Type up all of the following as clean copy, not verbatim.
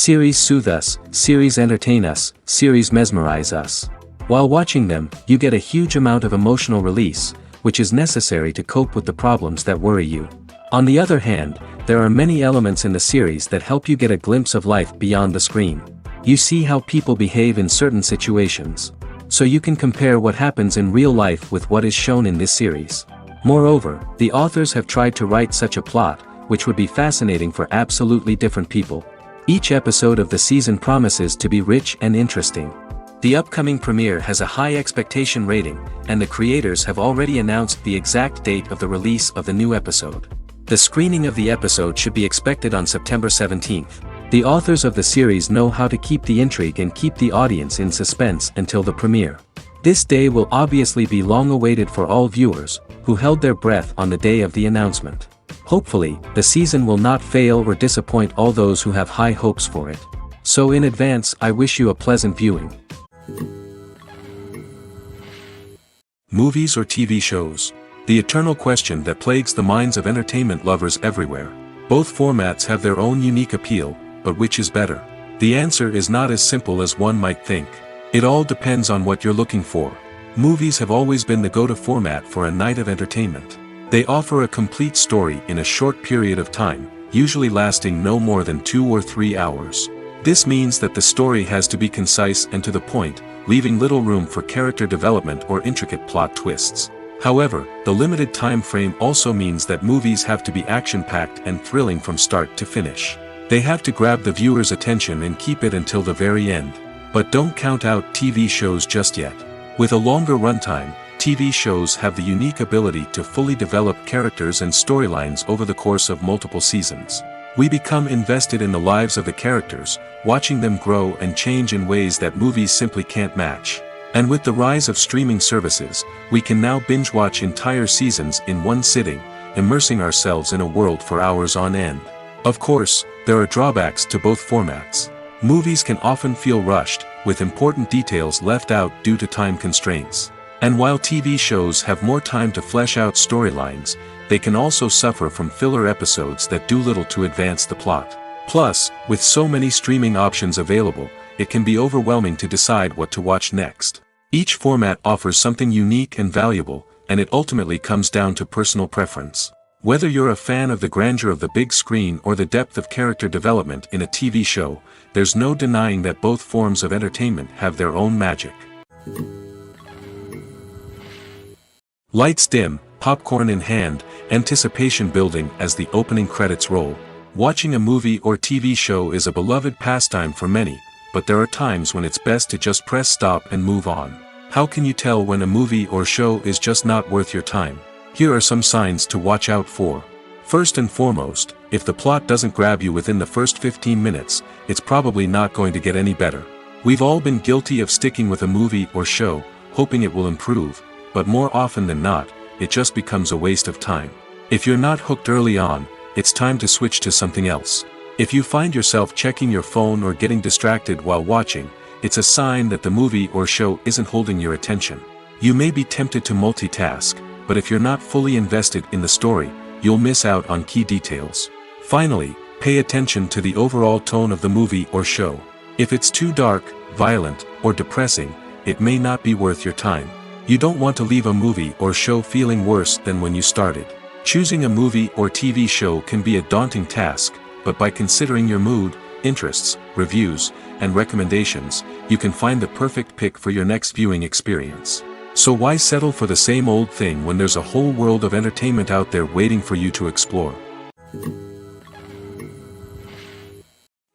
Series soothe us, series entertain us, series mesmerize us. While watching them, you get a huge amount of emotional release, which is necessary to cope with the problems that worry you. On the other hand, there are many elements in the series that help you get a glimpse of life beyond the screen. You see how people behave in certain situations. So you can compare what happens in real life with what is shown in this series. Moreover, the authors have tried to write such a plot, which would be fascinating for absolutely different people. Each episode of the season promises to be rich and interesting. The upcoming premiere has a high expectation rating, and the creators have already announced the exact date of the release of the new episode. The screening of the episode should be expected on September 17th. The authors of the series know how to keep the intrigue and keep the audience in suspense until the premiere. This day will obviously be long awaited for all viewers, who held their breath on the day of the announcement. Hopefully, the season will not fail or disappoint all those who have high hopes for it. So in advance, I wish you a pleasant viewing. Movies or TV shows? The eternal question that plagues the minds of entertainment lovers everywhere. Both formats have their own unique appeal, but which is better? The answer is not as simple as one might think. It all depends on what you're looking for. Movies have always been the go-to format for a night of entertainment. They offer a complete story in a short period of time, usually lasting no more than 2 or 3 hours. This means that the story has to be concise and to the point, leaving little room for character development or intricate plot twists. However, the limited time frame also means that movies have to be action-packed and thrilling from start to finish. They have to grab the viewer's attention and keep it until the very end. But don't count out TV shows just yet. With a longer runtime, TV shows have the unique ability to fully develop characters and storylines over the course of multiple seasons. We become invested in the lives of the characters, watching them grow and change in ways that movies simply can't match. And with the rise of streaming services, we can now binge-watch entire seasons in one sitting, immersing ourselves in a world for hours on end. Of course, there are drawbacks to both formats. Movies can often feel rushed, with important details left out due to time constraints. And while TV shows have more time to flesh out storylines, they can also suffer from filler episodes that do little to advance the plot. Plus, with so many streaming options available, it can be overwhelming to decide what to watch next. Each format offers something unique and valuable, and it ultimately comes down to personal preference. Whether you're a fan of the grandeur of the big screen or the depth of character development in a TV show, there's no denying that both forms of entertainment have their own magic. Lights dim, popcorn in hand, anticipation building as the opening credits roll. Watching a movie or TV show is a beloved pastime for many, but there are times when it's best to just press stop and move on. How can you tell when a movie or show is just not worth your time? Here are some signs to watch out for. First and foremost, if the plot doesn't grab you within the first 15 minutes, it's probably not going to get any better. We've all been guilty of sticking with a movie or show, hoping it will improve, but more often than not, it just becomes a waste of time. If you're not hooked early on, it's time to switch to something else. If you find yourself checking your phone or getting distracted while watching, it's a sign that the movie or show isn't holding your attention. You may be tempted to multitask, but if you're not fully invested in the story, you'll miss out on key details. Finally, pay attention to the overall tone of the movie or show. If it's too dark, violent, or depressing, it may not be worth your time. You don't want to leave a movie or show feeling worse than when you started. Choosing a movie or TV show can be a daunting task, but by considering your mood, interests, reviews, and recommendations, you can find the perfect pick for your next viewing experience. So why settle for the same old thing when there's a whole world of entertainment out there waiting for you to explore?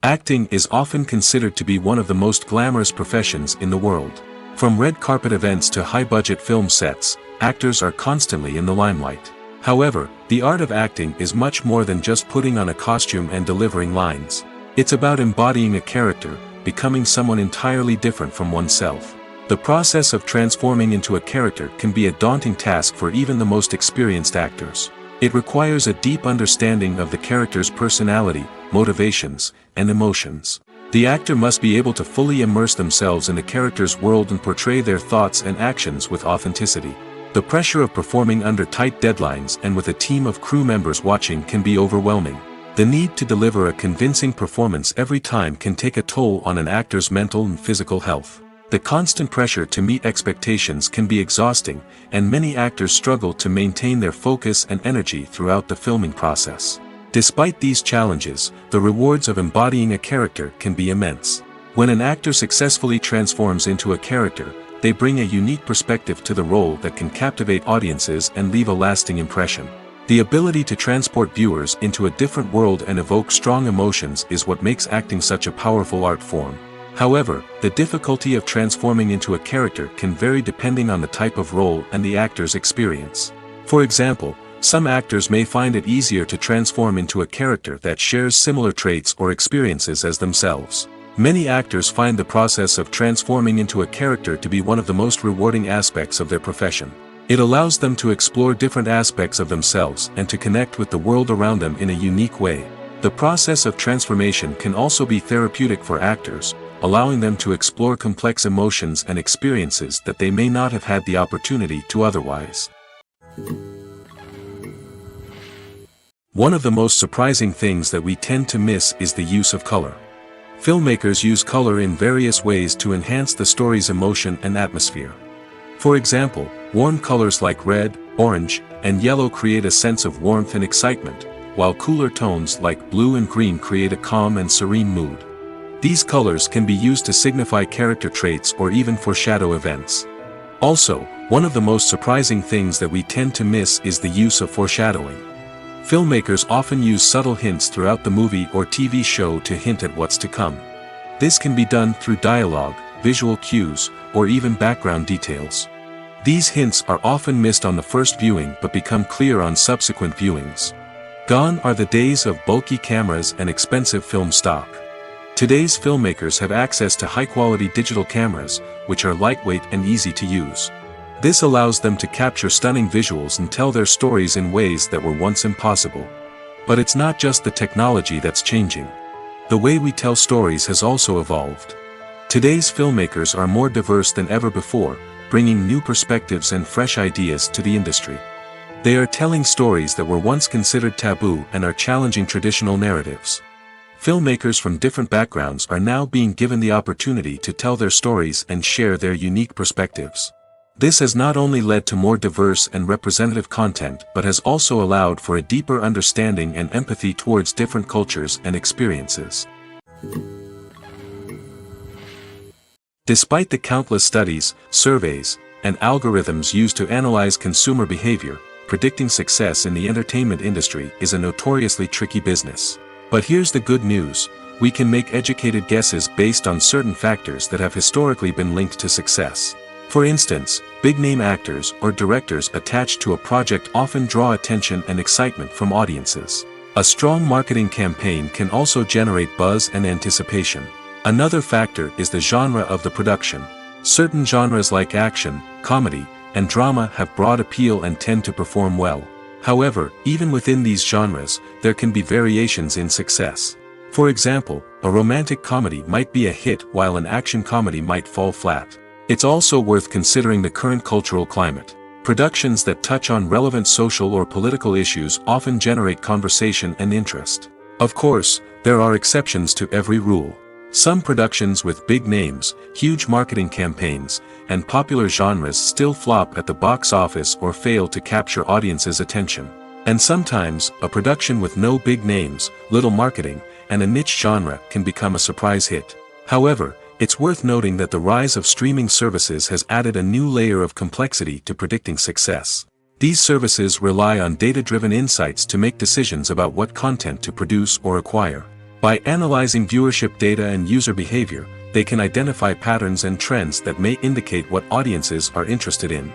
Acting is often considered to be one of the most glamorous professions in the world. From red carpet events to high-budget film sets, actors are constantly in the limelight. However, the art of acting is much more than just putting on a costume and delivering lines. It's about embodying a character, becoming someone entirely different from oneself. The process of transforming into a character can be a daunting task for even the most experienced actors. It requires a deep understanding of the character's personality, motivations, and emotions. The actor must be able to fully immerse themselves in the character's world and portray their thoughts and actions with authenticity. The pressure of performing under tight deadlines and with a team of crew members watching can be overwhelming. The need to deliver a convincing performance every time can take a toll on an actor's mental and physical health. The constant pressure to meet expectations can be exhausting, and many actors struggle to maintain their focus and energy throughout the filming process. Despite these challenges, the rewards of embodying a character can be immense. When an actor successfully transforms into a character, they bring a unique perspective to the role that can captivate audiences and leave a lasting impression. The ability to transport viewers into a different world and evoke strong emotions is what makes acting such a powerful art form. However, the difficulty of transforming into a character can vary depending on the type of role and the actor's experience. For example, some actors may find it easier to transform into a character that shares similar traits or experiences as themselves. Many actors find the process of transforming into a character to be one of the most rewarding aspects of their profession. It allows them to explore different aspects of themselves and to connect with the world around them in a unique way. The process of transformation can also be therapeutic for actors, allowing them to explore complex emotions and experiences that they may not have had the opportunity to otherwise. One of the most surprising things that we tend to miss is the use of color. Filmmakers use color in various ways to enhance the story's emotion and atmosphere. For example, warm colors like red, orange, and yellow create a sense of warmth and excitement, while cooler tones like blue and green create a calm and serene mood. These colors can be used to signify character traits or even foreshadow events. Also, one of the most surprising things that we tend to miss is the use of foreshadowing. Filmmakers often use subtle hints throughout the movie or TV show to hint at what's to come. This can be done through dialogue, visual cues, or even background details. These hints are often missed on the first viewing but become clear on subsequent viewings. Gone are the days of bulky cameras and expensive film stock. Today's filmmakers have access to high-quality digital cameras, which are lightweight and easy to use. This allows them to capture stunning visuals and tell their stories in ways that were once impossible. But it's not just the technology that's changing. The way we tell stories has also evolved. Today's filmmakers are more diverse than ever before, bringing new perspectives and fresh ideas to the industry. They are telling stories that were once considered taboo and are challenging traditional narratives. Filmmakers from different backgrounds are now being given the opportunity to tell their stories and share their unique perspectives. This has not only led to more diverse and representative content but has also allowed for a deeper understanding and empathy towards different cultures and experiences. Despite the countless studies, surveys, and algorithms used to analyze consumer behavior, predicting success in the entertainment industry is a notoriously tricky business. But here's the good news: we can make educated guesses based on certain factors that have historically been linked to success. For instance, big-name actors or directors attached to a project often draw attention and excitement from audiences. A strong marketing campaign can also generate buzz and anticipation. Another factor is the genre of the production. Certain genres like action, comedy, and drama have broad appeal and tend to perform well. However, even within these genres, there can be variations in success. For example, a romantic comedy might be a hit while an action comedy might fall flat. It's also worth considering the current cultural climate. Productions that touch on relevant social or political issues often generate conversation and interest. Of course, there are exceptions to every rule. Some productions with big names, huge marketing campaigns, and popular genres still flop at the box office or fail to capture audiences' attention. And sometimes, a production with no big names, little marketing, and a niche genre can become a surprise hit. However, it's worth noting that the rise of streaming services has added a new layer of complexity to predicting success. These services rely on data-driven insights to make decisions about what content to produce or acquire. By analyzing viewership data and user behavior, they can identify patterns and trends that may indicate what audiences are interested in.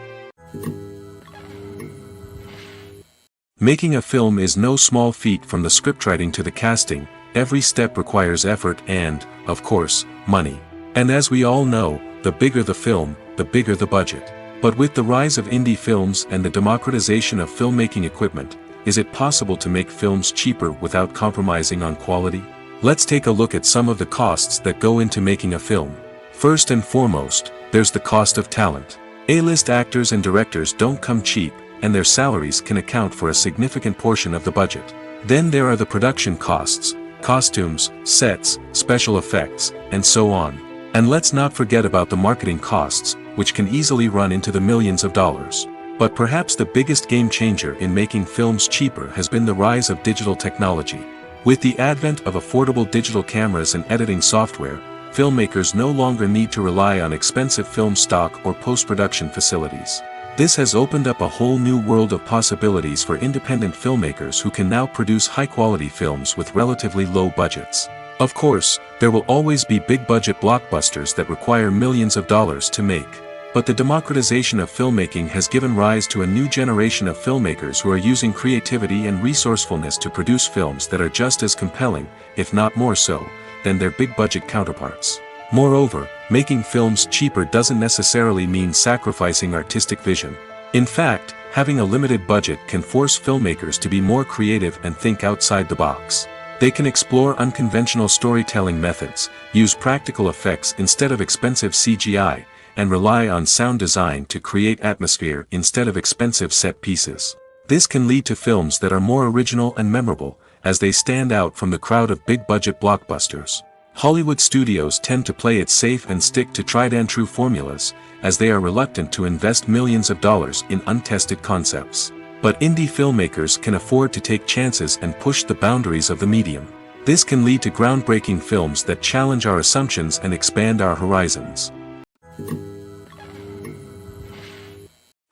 Making a film is no small feat. From the scriptwriting to the casting, every step requires effort and, of course, money. And as we all know, the bigger the film, the bigger the budget. But with the rise of indie films and the democratization of filmmaking equipment, is it possible to make films cheaper without compromising on quality? Let's take a look at some of the costs that go into making a film. First and foremost, there's the cost of talent. A-list actors and directors don't come cheap, and their salaries can account for a significant portion of the budget. Then there are the production costs, costumes, sets, special effects, and so on. And let's not forget about the marketing costs, which can easily run into the millions of dollars. But perhaps the biggest game changer in making films cheaper has been the rise of digital technology. With the advent of affordable digital cameras and editing software, filmmakers no longer need to rely on expensive film stock or post-production facilities. This has opened up a whole new world of possibilities for independent filmmakers who can now produce high-quality films with relatively low budgets. Of course, there will always be big-budget blockbusters that require millions of dollars to make. But the democratization of filmmaking has given rise to a new generation of filmmakers who are using creativity and resourcefulness to produce films that are just as compelling, if not more so, than their big-budget counterparts. Moreover, making films cheaper doesn't necessarily mean sacrificing artistic vision. In fact, having a limited budget can force filmmakers to be more creative and think outside the box. They can explore unconventional storytelling methods, use practical effects instead of expensive CGI, and rely on sound design to create atmosphere instead of expensive set pieces. This can lead to films that are more original and memorable, as they stand out from the crowd of big-budget blockbusters. Hollywood studios tend to play it safe and stick to tried-and-true formulas, as they are reluctant to invest millions of dollars in untested concepts. But indie filmmakers can afford to take chances and push the boundaries of the medium. This can lead to groundbreaking films that challenge our assumptions and expand our horizons.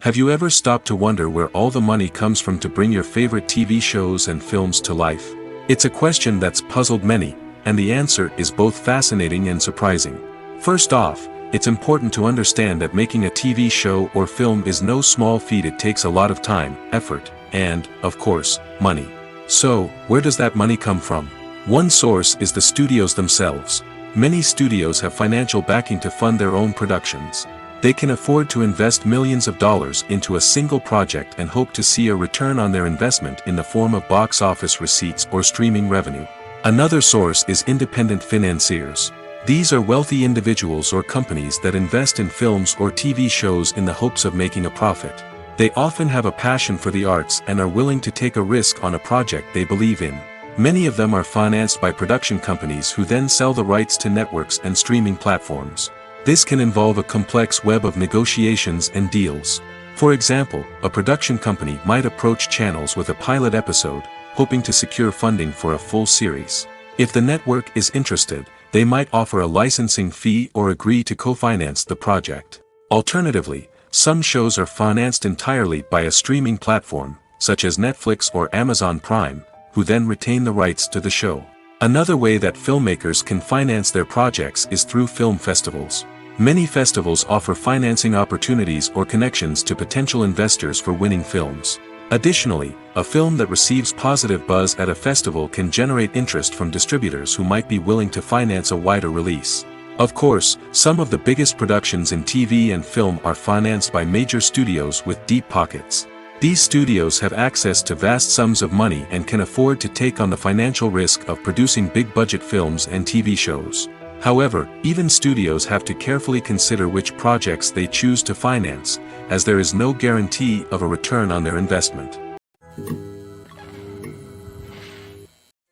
Have you ever stopped to wonder where all the money comes from to bring your favorite TV shows and films to life? It's a question that's puzzled many, and the answer is both fascinating and surprising. First off, it's important to understand that making a TV show or film is no small feat. It takes a lot of time, effort, and, of course, money. So, where does that money come from? One source is the studios themselves. Many studios have financial backing to fund their own productions. They can afford to invest millions of dollars into a single project and hope to see a return on their investment in the form of box office receipts or streaming revenue. Another source is independent financiers. These are wealthy individuals or companies that invest in films or TV shows in the hopes of making a profit. They often have a passion for the arts and are willing to take a risk on a project they believe in. Many of them are financed by production companies who then sell the rights to networks and streaming platforms. This can involve a complex web of negotiations and deals. For example, a production company might approach channels with a pilot episode, hoping to secure funding for a full series. If the network is interested, they might offer a licensing fee or agree to co-finance the project. Alternatively, some shows are financed entirely by a streaming platform, such as Netflix or Amazon Prime, who then retain the rights to the show. Another way that filmmakers can finance their projects is through film festivals. Many festivals offer financing opportunities or connections to potential investors for winning films. Additionally, a film that receives positive buzz at a festival can generate interest from distributors who might be willing to finance a wider release. Of course, some of the biggest productions in TV and film are financed by major studios with deep pockets. These studios have access to vast sums of money and can afford to take on the financial risk of producing big-budget films and TV shows. However, even studios have to carefully consider which projects they choose to finance, as there is no guarantee of a return on their investment.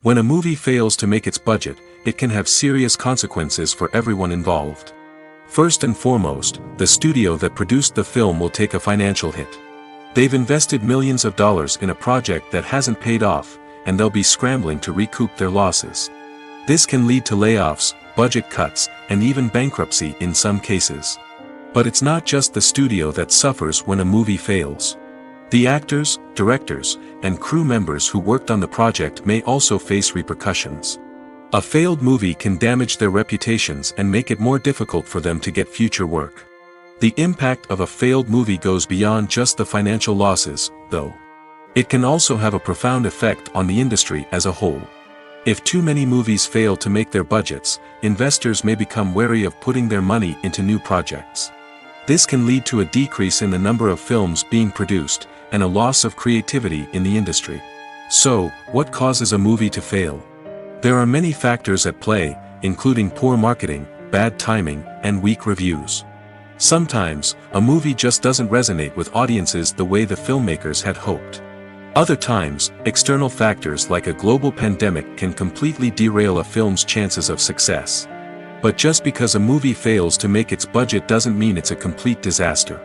When a movie fails to make its budget, it can have serious consequences for everyone involved. First and foremost, the studio that produced the film will take a financial hit. They've invested millions of dollars in a project that hasn't paid off, and they'll be scrambling to recoup their losses. This can lead to layoffs, budget cuts, and even bankruptcy in some cases. But it's not just the studio that suffers when a movie fails. The actors, directors, and crew members who worked on the project may also face repercussions. A failed movie can damage their reputations and make it more difficult for them to get future work. The impact of a failed movie goes beyond just the financial losses, though. It can also have a profound effect on the industry as a whole. If too many movies fail to make their budgets, investors may become wary of putting their money into new projects. This can lead to a decrease in the number of films being produced, and a loss of creativity in the industry. So, what causes a movie to fail? There are many factors at play, including poor marketing, bad timing, and weak reviews. Sometimes, a movie just doesn't resonate with audiences the way the filmmakers had hoped. Other times, external factors like a global pandemic can completely derail a film's chances of success. But just because a movie fails to make its budget doesn't mean it's a complete disaster.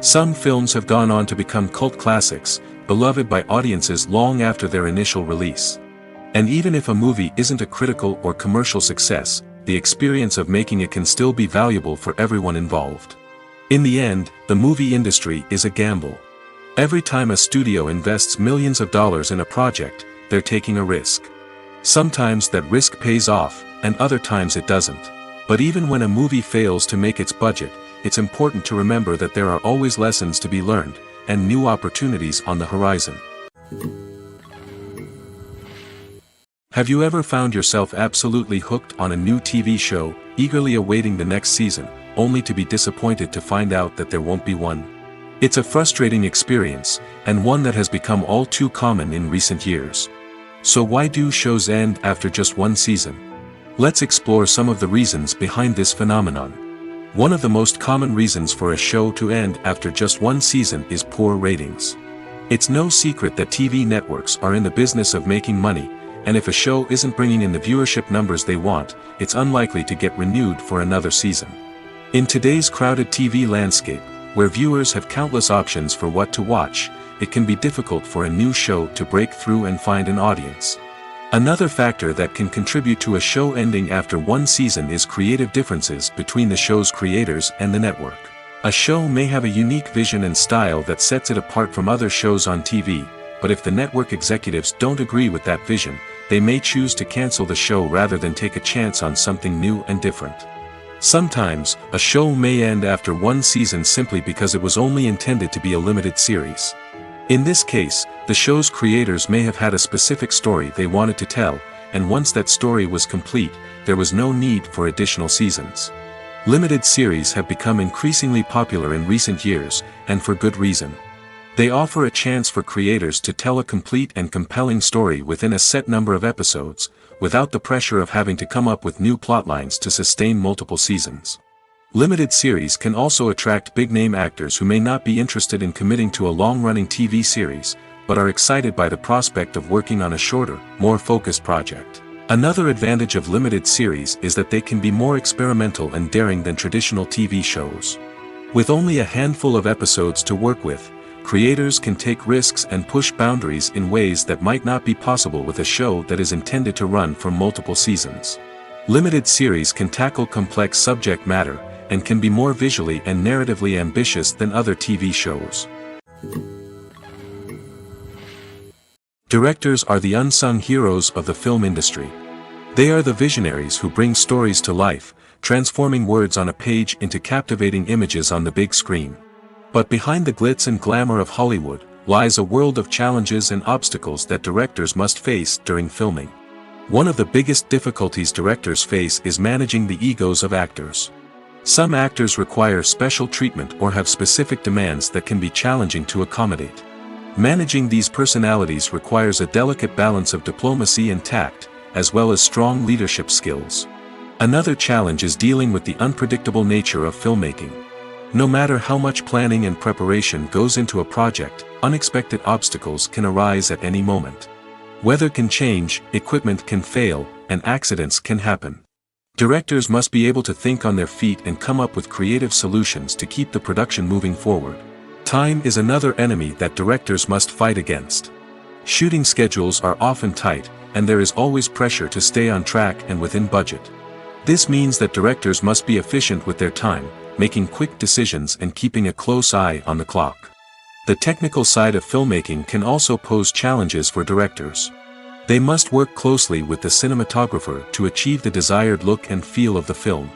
Some films have gone on to become cult classics, beloved by audiences long after their initial release. And even if a movie isn't a critical or commercial success, the experience of making it can still be valuable for everyone involved. In the end, the movie industry is a gamble. Every time a studio invests millions of dollars in a project, they're taking a risk. Sometimes that risk pays off, and other times it doesn't. But even when a movie fails to make its budget, it's important to remember that there are always lessons to be learned, and new opportunities on the horizon. Have you ever found yourself absolutely hooked on a new TV show, eagerly awaiting the next season, only to be disappointed to find out that there won't be one? It's a frustrating experience, and one that has become all too common in recent years. So why do shows end after just one season? Let's explore some of the reasons behind this phenomenon. One of the most common reasons for a show to end after just one season is poor ratings. It's no secret that TV networks are in the business of making money, and if a show isn't bringing in the viewership numbers they want, it's unlikely to get renewed for another season. In today's crowded TV landscape, where viewers have countless options for what to watch, it can be difficult for a new show to break through and find an audience. Another factor that can contribute to a show ending after one season is creative differences between the show's creators and the network. A show may have a unique vision and style that sets it apart from other shows on TV, but if the network executives don't agree with that vision, they may choose to cancel the show rather than take a chance on something new and different. Sometimes, a show may end after one season simply because it was only intended to be a limited series. In this case, the show's creators may have had a specific story they wanted to tell, and once that story was complete, there was no need for additional seasons. Limited series have become increasingly popular in recent years, and for good reason. They offer a chance for creators to tell a complete and compelling story within a set number of episodes, without the pressure of having to come up with new plotlines to sustain multiple seasons. Limited series can also attract big-name actors who may not be interested in committing to a long-running TV series, but are excited by the prospect of working on a shorter, more focused project. Another advantage of limited series is that they can be more experimental and daring than traditional TV shows. With only a handful of episodes to work with, creators can take risks and push boundaries in ways that might not be possible with a show that is intended to run for multiple seasons. Limited series can tackle complex subject matter, and can be more visually and narratively ambitious than other TV shows. Directors are the unsung heroes of the film industry. They are the visionaries who bring stories to life, transforming words on a page into captivating images on the big screen. But behind the glitz and glamour of Hollywood, lies a world of challenges and obstacles that directors must face during filming. One of the biggest difficulties directors face is managing the egos of actors. Some actors require special treatment or have specific demands that can be challenging to accommodate. Managing these personalities requires a delicate balance of diplomacy and tact, as well as strong leadership skills. Another challenge is dealing with the unpredictable nature of filmmaking. No matter how much planning and preparation goes into a project, unexpected obstacles can arise at any moment. Weather can change, equipment can fail, and accidents can happen. Directors must be able to think on their feet and come up with creative solutions to keep the production moving forward. Time is another enemy that directors must fight against. Shooting schedules are often tight, and there is always pressure to stay on track and within budget. This means that directors must be efficient with their time, making quick decisions and keeping a close eye on the clock. The technical side of filmmaking can also pose challenges for directors. They must work closely with the cinematographer to achieve the desired look and feel of the film.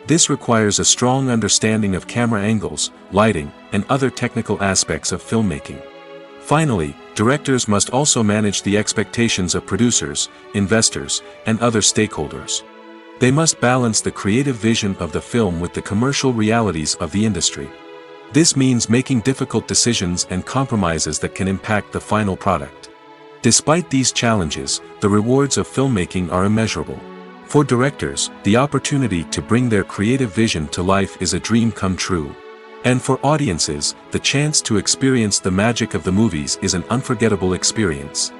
This requires a strong understanding of camera angles, lighting, and other technical aspects of filmmaking. Finally, directors must also manage the expectations of producers, investors, and other stakeholders. They must balance the creative vision of the film with the commercial realities of the industry. This means making difficult decisions and compromises that can impact the final product. Despite these challenges, the rewards of filmmaking are immeasurable. For directors, the opportunity to bring their creative vision to life is a dream come true. And for audiences, the chance to experience the magic of the movies is an unforgettable experience.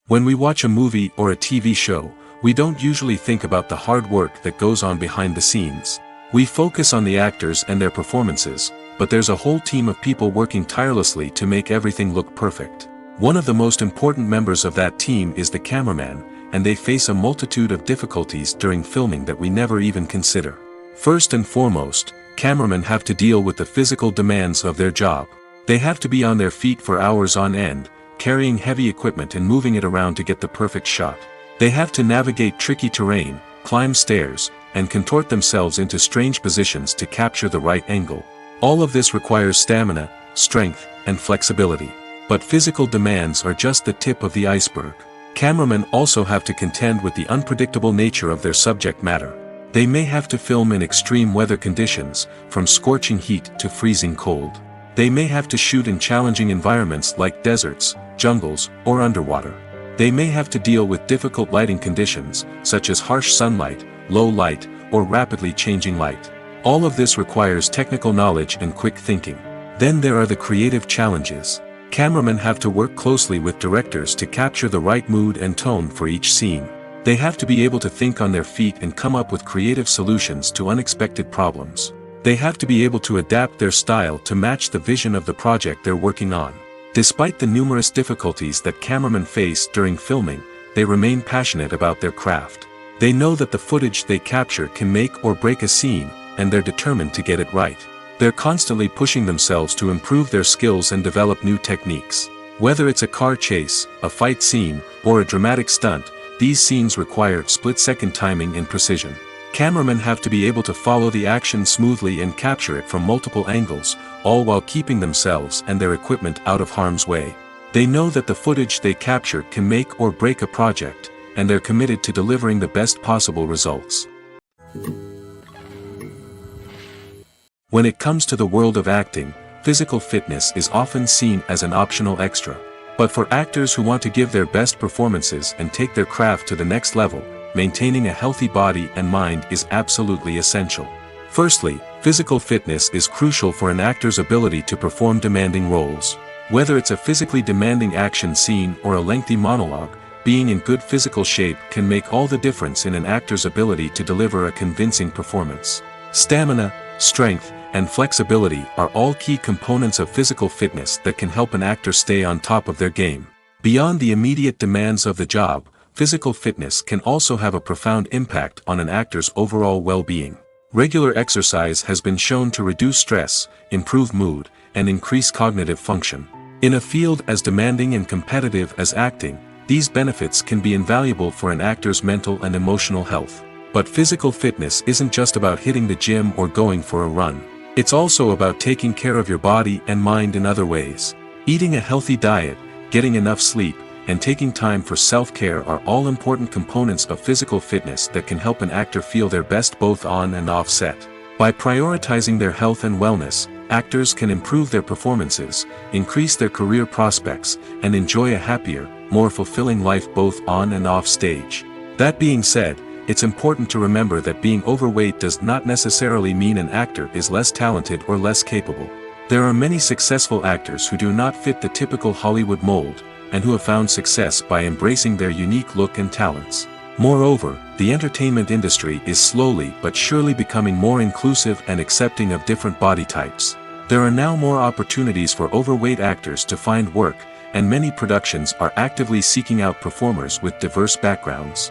When we watch a movie or a TV show, we don't usually think about the hard work that goes on behind the scenes. We focus on the actors and their performances, but there's a whole team of people working tirelessly to make everything look perfect. One of the most important members of that team is the cameraman, and they face a multitude of difficulties during filming that we never even consider. First and foremost, cameramen have to deal with the physical demands of their job. They have to be on their feet for hours on end, carrying heavy equipment and moving it around to get the perfect shot. They have to navigate tricky terrain, climb stairs, and contort themselves into strange positions to capture the right angle. All of this requires stamina, strength, and flexibility. But physical demands are just the tip of the iceberg. Cameramen also have to contend with the unpredictable nature of their subject matter. They may have to film in extreme weather conditions, from scorching heat to freezing cold. They may have to shoot in challenging environments like deserts, jungles, or underwater. They may have to deal with difficult lighting conditions, such as harsh sunlight, low light, or rapidly changing light. All of this requires technical knowledge and quick thinking. Then there are the creative challenges. Cameramen have to work closely with directors to capture the right mood and tone for each scene. They have to be able to think on their feet and come up with creative solutions to unexpected problems. They have to be able to adapt their style to match the vision of the project they're working on. Despite the numerous difficulties that cameramen face during filming, they remain passionate about their craft. They know that the footage they capture can make or break a scene, and they're determined to get it right. They're constantly pushing themselves to improve their skills and develop new techniques. Whether it's a car chase, a fight scene, or a dramatic stunt, these scenes require split-second timing and precision. Cameramen have to be able to follow the action smoothly and capture it from multiple angles, all while keeping themselves and their equipment out of harm's way. They know that the footage they capture can make or break a project, and they're committed to delivering the best possible results. When it comes to the world of acting, physical fitness is often seen as an optional extra. But for actors who want to give their best performances and take their craft to the next level, maintaining a healthy body and mind is absolutely essential. Firstly, physical fitness is crucial for an actor's ability to perform demanding roles. Whether it's a physically demanding action scene or a lengthy monologue, being in good physical shape can make all the difference in an actor's ability to deliver a convincing performance. Stamina, strength, and flexibility are all key components of physical fitness that can help an actor stay on top of their game. Beyond the immediate demands of the job, physical fitness can also have a profound impact on an actor's overall well-being. Regular exercise has been shown to reduce stress, improve mood, and increase cognitive function. In a field as demanding and competitive as acting, these benefits can be invaluable for an actor's mental and emotional health. But physical fitness isn't just about hitting the gym or going for a run. It's also about taking care of your body and mind in other ways. Eating a healthy diet, getting enough sleep, and taking time for self-care are all important components of physical fitness that can help an actor feel their best both on and off set. By prioritizing their health and wellness, actors can improve their performances, increase their career prospects, and enjoy a happier, more fulfilling life both on and off stage. That being said, it's important to remember that being overweight does not necessarily mean an actor is less talented or less capable. There are many successful actors who do not fit the typical Hollywood mold, and who have found success by embracing their unique look and talents. Moreover, the entertainment industry is slowly but surely becoming more inclusive and accepting of different body types. There are now more opportunities for overweight actors to find work, and many productions are actively seeking out performers with diverse backgrounds.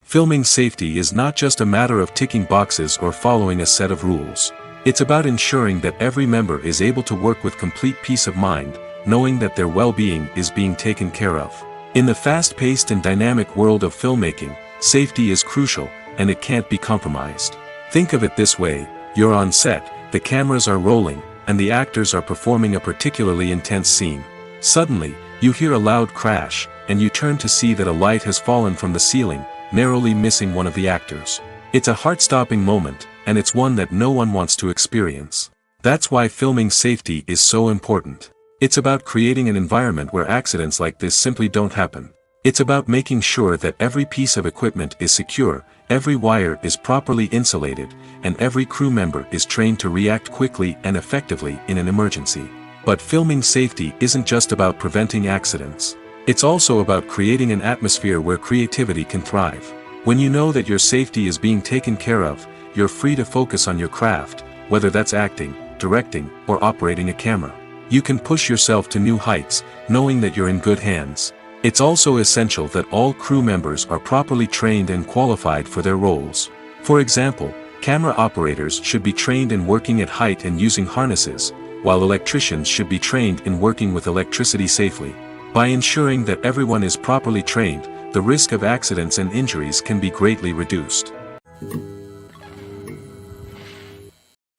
Filming safety is not just a matter of ticking boxes or following a set of rules. It's about ensuring that every member is able to work with complete peace of mind, knowing that their well-being is being taken care of. In the fast-paced and dynamic world of filmmaking, safety is crucial, and it can't be compromised. Think of it this way: you're on set, the cameras are rolling, and the actors are performing a particularly intense scene. Suddenly, you hear a loud crash, and you turn to see that a light has fallen from the ceiling, narrowly missing one of the actors. It's a heart-stopping moment, and it's one that no one wants to experience. That's why filming safety is so important. It's about creating an environment where accidents like this simply don't happen. It's about making sure that every piece of equipment is secure, every wire is properly insulated, and every crew member is trained to react quickly and effectively in an emergency. But filming safety isn't just about preventing accidents. It's also about creating an atmosphere where creativity can thrive. When you know that your safety is being taken care of, you're free to focus on your craft, whether that's acting, directing, or operating a camera. You can push yourself to new heights, knowing that you're in good hands. It's also essential that all crew members are properly trained and qualified for their roles. For example, camera operators should be trained in working at height and using harnesses, while electricians should be trained in working with electricity safely. By ensuring that everyone is properly trained, the risk of accidents and injuries can be greatly reduced.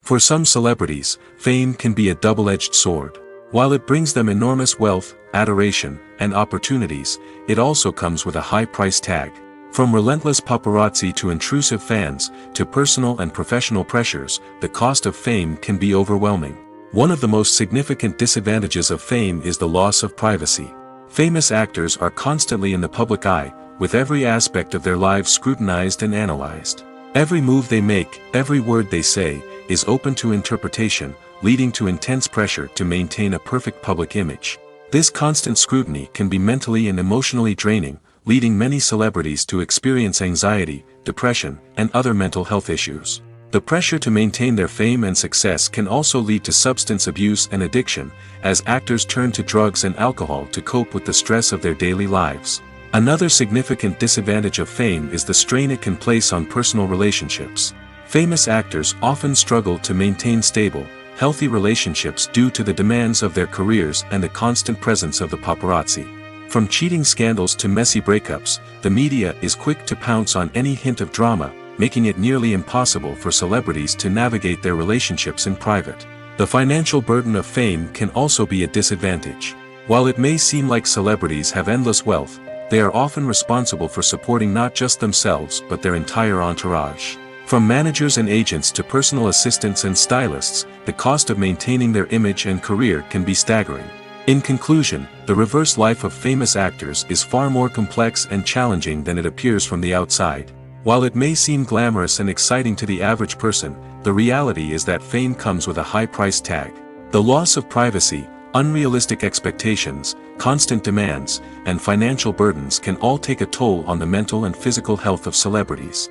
For some celebrities, fame can be a double-edged sword. While it brings them enormous wealth, adoration, and opportunities, it also comes with a high price tag. From relentless paparazzi to intrusive fans, to personal and professional pressures, the cost of fame can be overwhelming. One of the most significant disadvantages of fame is the loss of privacy. Famous actors are constantly in the public eye, with every aspect of their lives scrutinized and analyzed. Every move they make, every word they say, is open to interpretation, leading to intense pressure to maintain a perfect public image. This constant scrutiny can be mentally and emotionally draining, leading many celebrities to experience anxiety, depression, and other mental health issues. The pressure to maintain their fame and success can also lead to substance abuse and addiction, as actors turn to drugs and alcohol to cope with the stress of their daily lives. Another significant disadvantage of fame is the strain it can place on personal relationships. Famous actors often struggle to maintain stable, healthy relationships due to the demands of their careers and the constant presence of the paparazzi. From cheating scandals to messy breakups, the media is quick to pounce on any hint of drama, making it nearly impossible for celebrities to navigate their relationships in private. The financial burden of fame can also be a disadvantage. While it may seem like celebrities have endless wealth, they are often responsible for supporting not just themselves but their entire entourage. From managers and agents to personal assistants and stylists, the cost of maintaining their image and career can be staggering. In conclusion, the reverse life of famous actors is far more complex and challenging than it appears from the outside. While it may seem glamorous and exciting to the average person, the reality is that fame comes with a high price tag. The loss of privacy, unrealistic expectations, constant demands, and financial burdens can all take a toll on the mental and physical health of celebrities.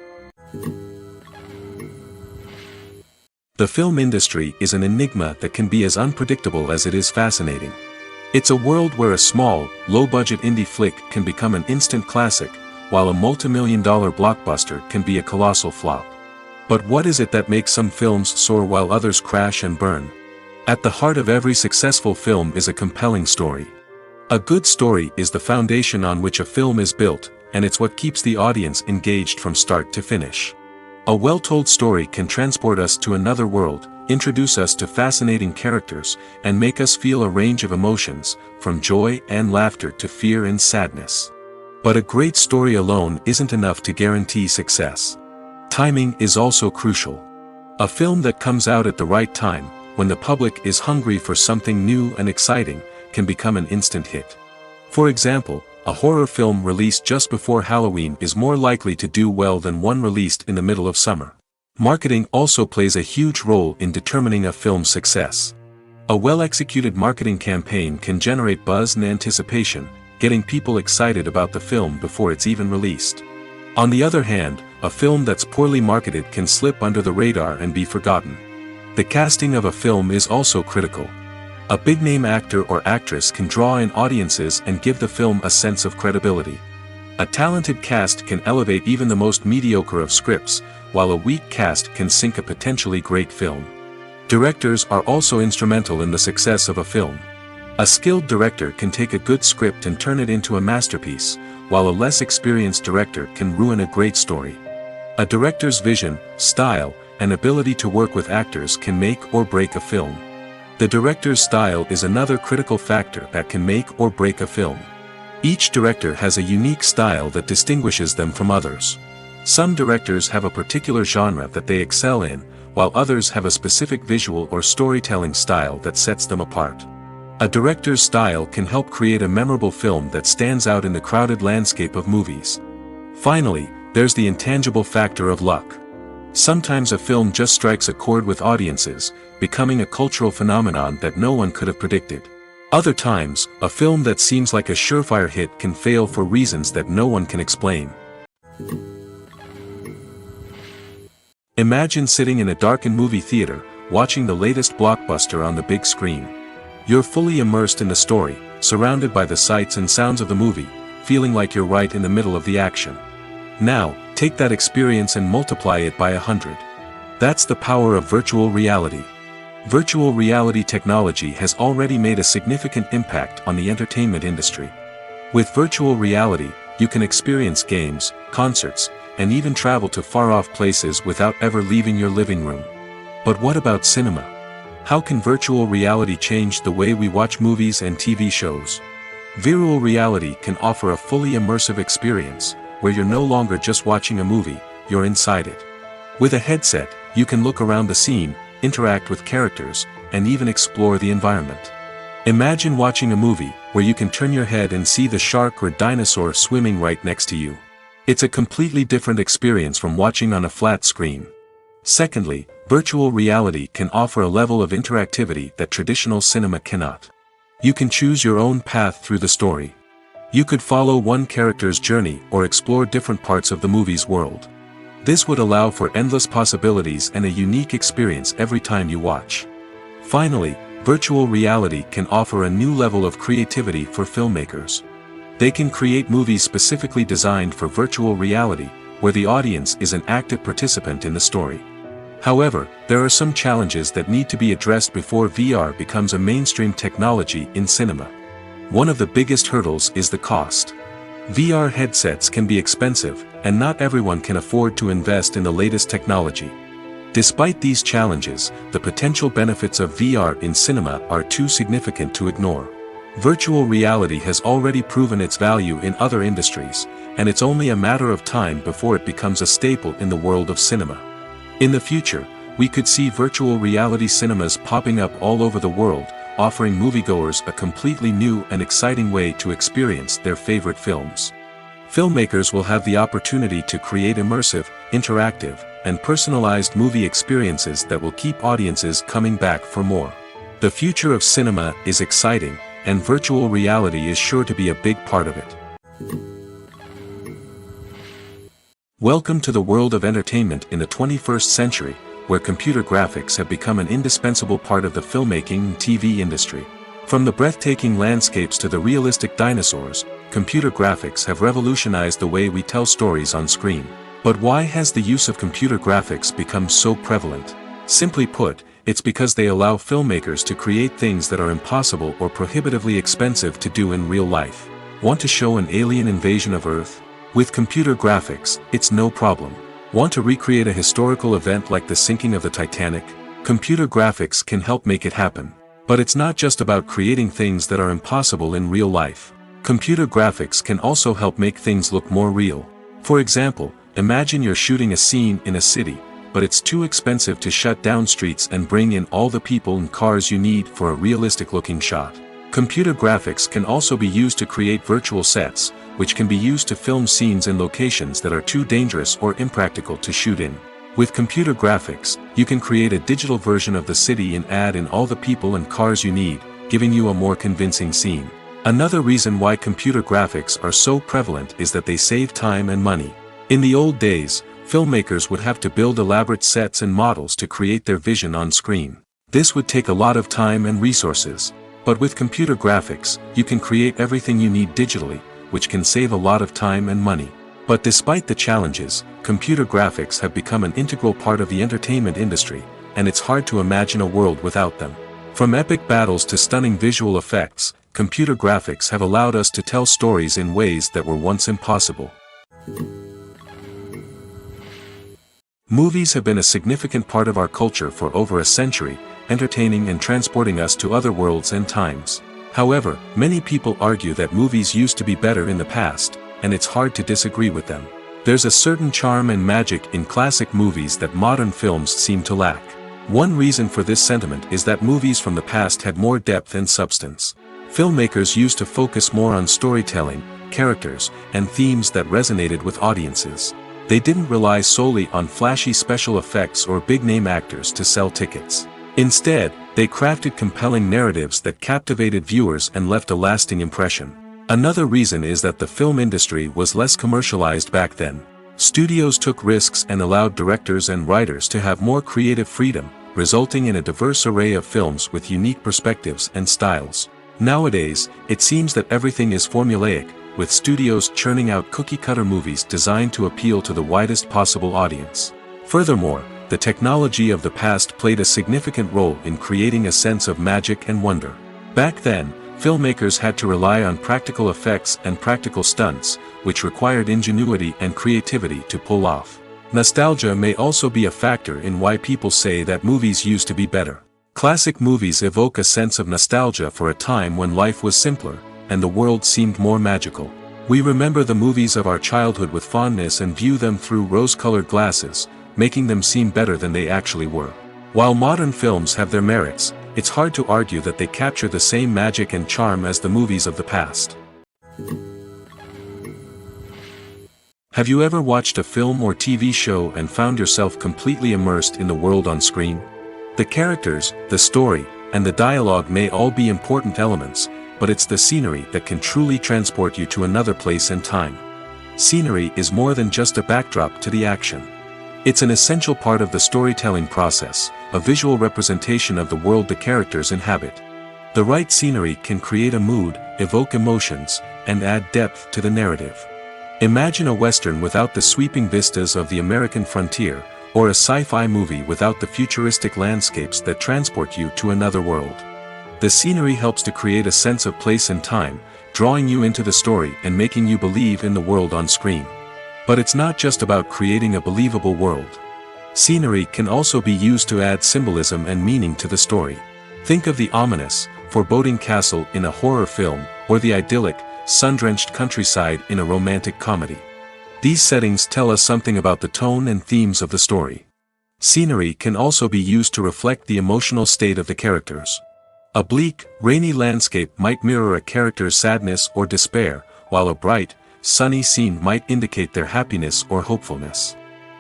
The film industry is an enigma that can be as unpredictable as it is fascinating. It's a world where a small, low-budget indie flick can become an instant classic, while a multi-million-dollar blockbuster can be a colossal flop. But what is it that makes some films soar while others crash and burn? At the heart of every successful film is a compelling story. A good story is the foundation on which a film is built, and it's what keeps the audience engaged from start to finish. A well-told story can transport us to another world, introduce us to fascinating characters, and make us feel a range of emotions, from joy and laughter to fear and sadness. But a great story alone isn't enough to guarantee success. Timing is also crucial. A film that comes out at the right time, when the public is hungry for something new and exciting, can become an instant hit. For example, a horror film released just before Halloween is more likely to do well than one released in the middle of summer. Marketing also plays a huge role in determining a film's success. A well-executed marketing campaign can generate buzz and anticipation, getting people excited about the film before it's even released. On the other hand, a film that's poorly marketed can slip under the radar and be forgotten. The casting of a film is also critical. A big-name actor or actress can draw in audiences and give the film a sense of credibility. A talented cast can elevate even the most mediocre of scripts, while a weak cast can sink a potentially great film. Directors are also instrumental in the success of a film. A skilled director can take a good script and turn it into a masterpiece, while a less experienced director can ruin a great story. A director's vision, style, and ability to work with actors can make or break a film. The director's style is another critical factor that can make or break a film. Each director has a unique style that distinguishes them from others. Some directors have a particular genre that they excel in, while others have a specific visual or storytelling style that sets them apart. A director's style can help create a memorable film that stands out in the crowded landscape of movies. Finally, there's the intangible factor of luck. Sometimes a film just strikes a chord with audiences, becoming a cultural phenomenon that no one could have predicted. Other times, a film that seems like a surefire hit can fail for reasons that no one can explain. Imagine sitting in a darkened movie theater, watching the latest blockbuster on the big screen. You're fully immersed in the story, surrounded by the sights and sounds of the movie, feeling like you're right in the middle of the action. Now, take that experience and multiply it by 100. That's the power of virtual reality. Virtual reality technology has already made a significant impact on the entertainment industry. With virtual reality, you can experience games, concerts, and even travel to far-off places without ever leaving your living room. But what about cinema? How can virtual reality change the way we watch movies and TV shows? Virtual reality can offer a fully immersive experience, where you're no longer just watching a movie, you're inside it. With a headset, you can look around the scene, interact with characters, and even explore the environment. Imagine watching a movie where you can turn your head and see the shark or dinosaur swimming right next to you. It's a completely different experience from watching on a flat screen. Secondly, virtual reality can offer a level of interactivity that traditional cinema cannot. You can choose your own path through the story. You could follow one character's journey or explore different parts of the movie's world. This would allow for endless possibilities and a unique experience every time you watch. Finally, virtual reality can offer a new level of creativity for filmmakers. They can create movies specifically designed for virtual reality, where the audience is an active participant in the story. However, there are some challenges that need to be addressed before VR becomes a mainstream technology in cinema. One of the biggest hurdles is the cost. VR headsets can be expensive, and not everyone can afford to invest in the latest technology. Despite these challenges, the potential benefits of VR in cinema are too significant to ignore. Virtual reality has already proven its value in other industries, and it's only a matter of time before it becomes a staple in the world of cinema. In the future, we could see virtual reality cinemas popping up all over the world, offering moviegoers a completely new and exciting way to experience their favorite films. Filmmakers will have the opportunity to create immersive, interactive, and personalized movie experiences that will keep audiences coming back for more. The future of cinema is exciting, and virtual reality is sure to be a big part of it. Welcome to the world of entertainment in the 21st century, where computer graphics have become an indispensable part of the filmmaking and TV industry. From the breathtaking landscapes to the realistic dinosaurs, computer graphics have revolutionized the way we tell stories on screen. But why has the use of computer graphics become so prevalent? Simply put, it's because they allow filmmakers to create things that are impossible or prohibitively expensive to do in real life. Want to show an alien invasion of Earth? With computer graphics, it's no problem. Want to recreate a historical event like the sinking of the Titanic? Computer graphics can help make it happen. But it's not just about creating things that are impossible in real life. Computer graphics can also help make things look more real. For example, imagine you're shooting a scene in a city, but it's too expensive to shut down streets and bring in all the people and cars you need for a realistic-looking shot. Computer graphics can also be used to create virtual sets, which can be used to film scenes in locations that are too dangerous or impractical to shoot in. With computer graphics, you can create a digital version of the city and add in all the people and cars you need, giving you a more convincing scene. Another reason why computer graphics are so prevalent is that they save time and money. In the old days, filmmakers would have to build elaborate sets and models to create their vision on screen. This would take a lot of time and resources. But with computer graphics, you can create everything you need digitally, which can save a lot of time and money. But despite the challenges, computer graphics have become an integral part of the entertainment industry, and it's hard to imagine a world without them. From epic battles to stunning visual effects, computer graphics have allowed us to tell stories in ways that were once impossible. Movies have been a significant part of our culture for over a century, entertaining and transporting us to other worlds and times. However, many people argue that movies used to be better in the past, and it's hard to disagree with them. There's a certain charm and magic in classic movies that modern films seem to lack. One reason for this sentiment is that movies from the past had more depth and substance. Filmmakers used to focus more on storytelling, characters, and themes that resonated with audiences. They didn't rely solely on flashy special effects or big-name actors to sell tickets. Instead, they crafted compelling narratives that captivated viewers and left a lasting impression. Another reason is that the film industry was less commercialized back then. Studios took risks and allowed directors and writers to have more creative freedom, resulting in a diverse array of films with unique perspectives and styles. Nowadays, it seems that everything is formulaic, with studios churning out cookie-cutter movies designed to appeal to the widest possible audience. Furthermore, the technology of the past played a significant role in creating a sense of magic and wonder. Back then, filmmakers had to rely on practical effects and practical stunts, which required ingenuity and creativity to pull off. Nostalgia may also be a factor in why people say that movies used to be better. Classic movies evoke a sense of nostalgia for a time when life was simpler, and the world seemed more magical. We remember the movies of our childhood with fondness and view them through rose-colored glasses, making them seem better than they actually were. While modern films have their merits, it's hard to argue that they capture the same magic and charm as the movies of the past. Have you ever watched a film or TV show and found yourself completely immersed in the world on screen? The characters, the story, and the dialogue may all be important elements, but it's the scenery that can truly transport you to another place and time. Scenery is more than just a backdrop to the action. It's an essential part of the storytelling process, a visual representation of the world the characters inhabit. The right scenery can create a mood, evoke emotions, and add depth to the narrative. Imagine a Western without the sweeping vistas of the American frontier, or a sci-fi movie without the futuristic landscapes that transport you to another world. The scenery helps to create a sense of place and time, drawing you into the story and making you believe in the world on screen. But it's not just about creating a believable world. Scenery can also be used to add symbolism and meaning to the story. Think of the ominous, foreboding castle in a horror film, or the idyllic, sun-drenched countryside in a romantic comedy. These settings tell us something about the tone and themes of the story. Scenery can also be used to reflect the emotional state of the characters. A bleak, rainy landscape might mirror a character's sadness or despair, while a bright, sunny scene might indicate their happiness or hopefulness.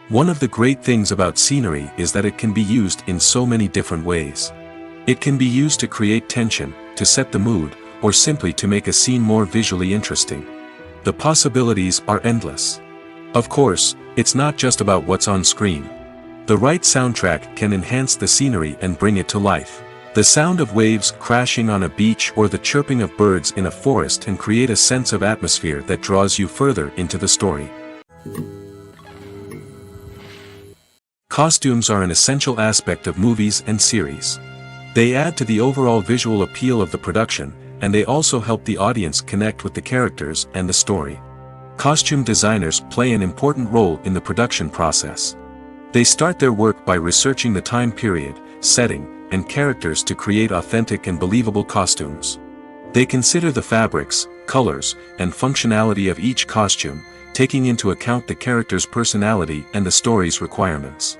One of the great things about scenery is that it can be used in so many different ways. It can be used to create tension, to set the mood, or simply to make a scene more visually interesting. The possibilities are endless. Of course, it's not just about what's on screen. The right soundtrack can enhance the scenery and bring it to life. The sound of waves crashing on a beach or the chirping of birds in a forest can create a sense of atmosphere that draws you further into the story. Costumes are an essential aspect of movies and series. They add to the overall visual appeal of the production, and they also help the audience connect with the characters and the story. Costume designers play an important role in the production process. They start their work by researching the time period, setting, and characters to create authentic and believable costumes. They consider the fabrics, colors, and functionality of each costume, taking into account the character's personality and the story's requirements.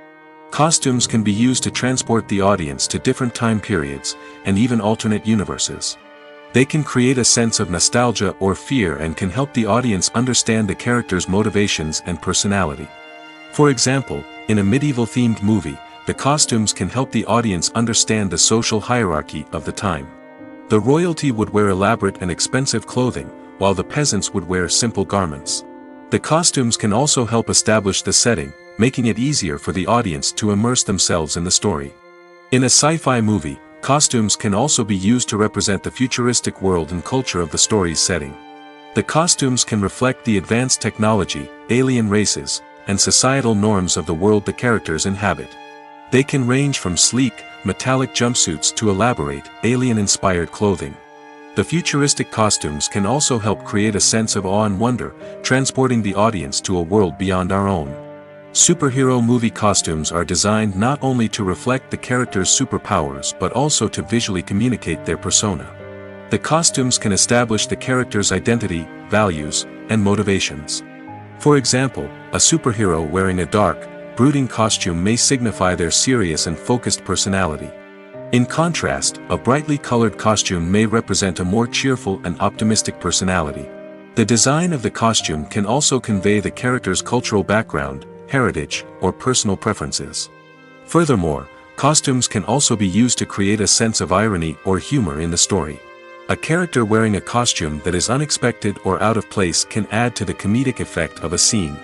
Costumes can be used to transport the audience to different time periods, and even alternate universes. They can create a sense of nostalgia or fear and can help the audience understand the character's motivations and personality. For example, in a medieval-themed movie, the costumes can help the audience understand the social hierarchy of the time. The royalty would wear elaborate and expensive clothing, while the peasants would wear simple garments. The costumes can also help establish the setting, making it easier for the audience to immerse themselves in the story. In a sci-fi movie, costumes can also be used to represent the futuristic world and culture of the story's setting. The costumes can reflect the advanced technology, alien races, and societal norms of the world the characters inhabit. They can range from sleek, metallic jumpsuits to elaborate, alien-inspired clothing. The futuristic costumes can also help create a sense of awe and wonder, transporting the audience to a world beyond our own. Superhero movie costumes are designed not only to reflect the character's superpowers but also to visually communicate their persona. The costumes can establish the character's identity, values, and motivations. For example, a superhero wearing a dark, brooding costume may signify their serious and focused personality. In contrast, a brightly colored costume may represent a more cheerful and optimistic personality. The design of the costume can also convey the character's cultural background, heritage, or personal preferences. Furthermore, costumes can also be used to create a sense of irony or humor in the story. A character wearing a costume that is unexpected or out of place can add to the comedic effect of a scene.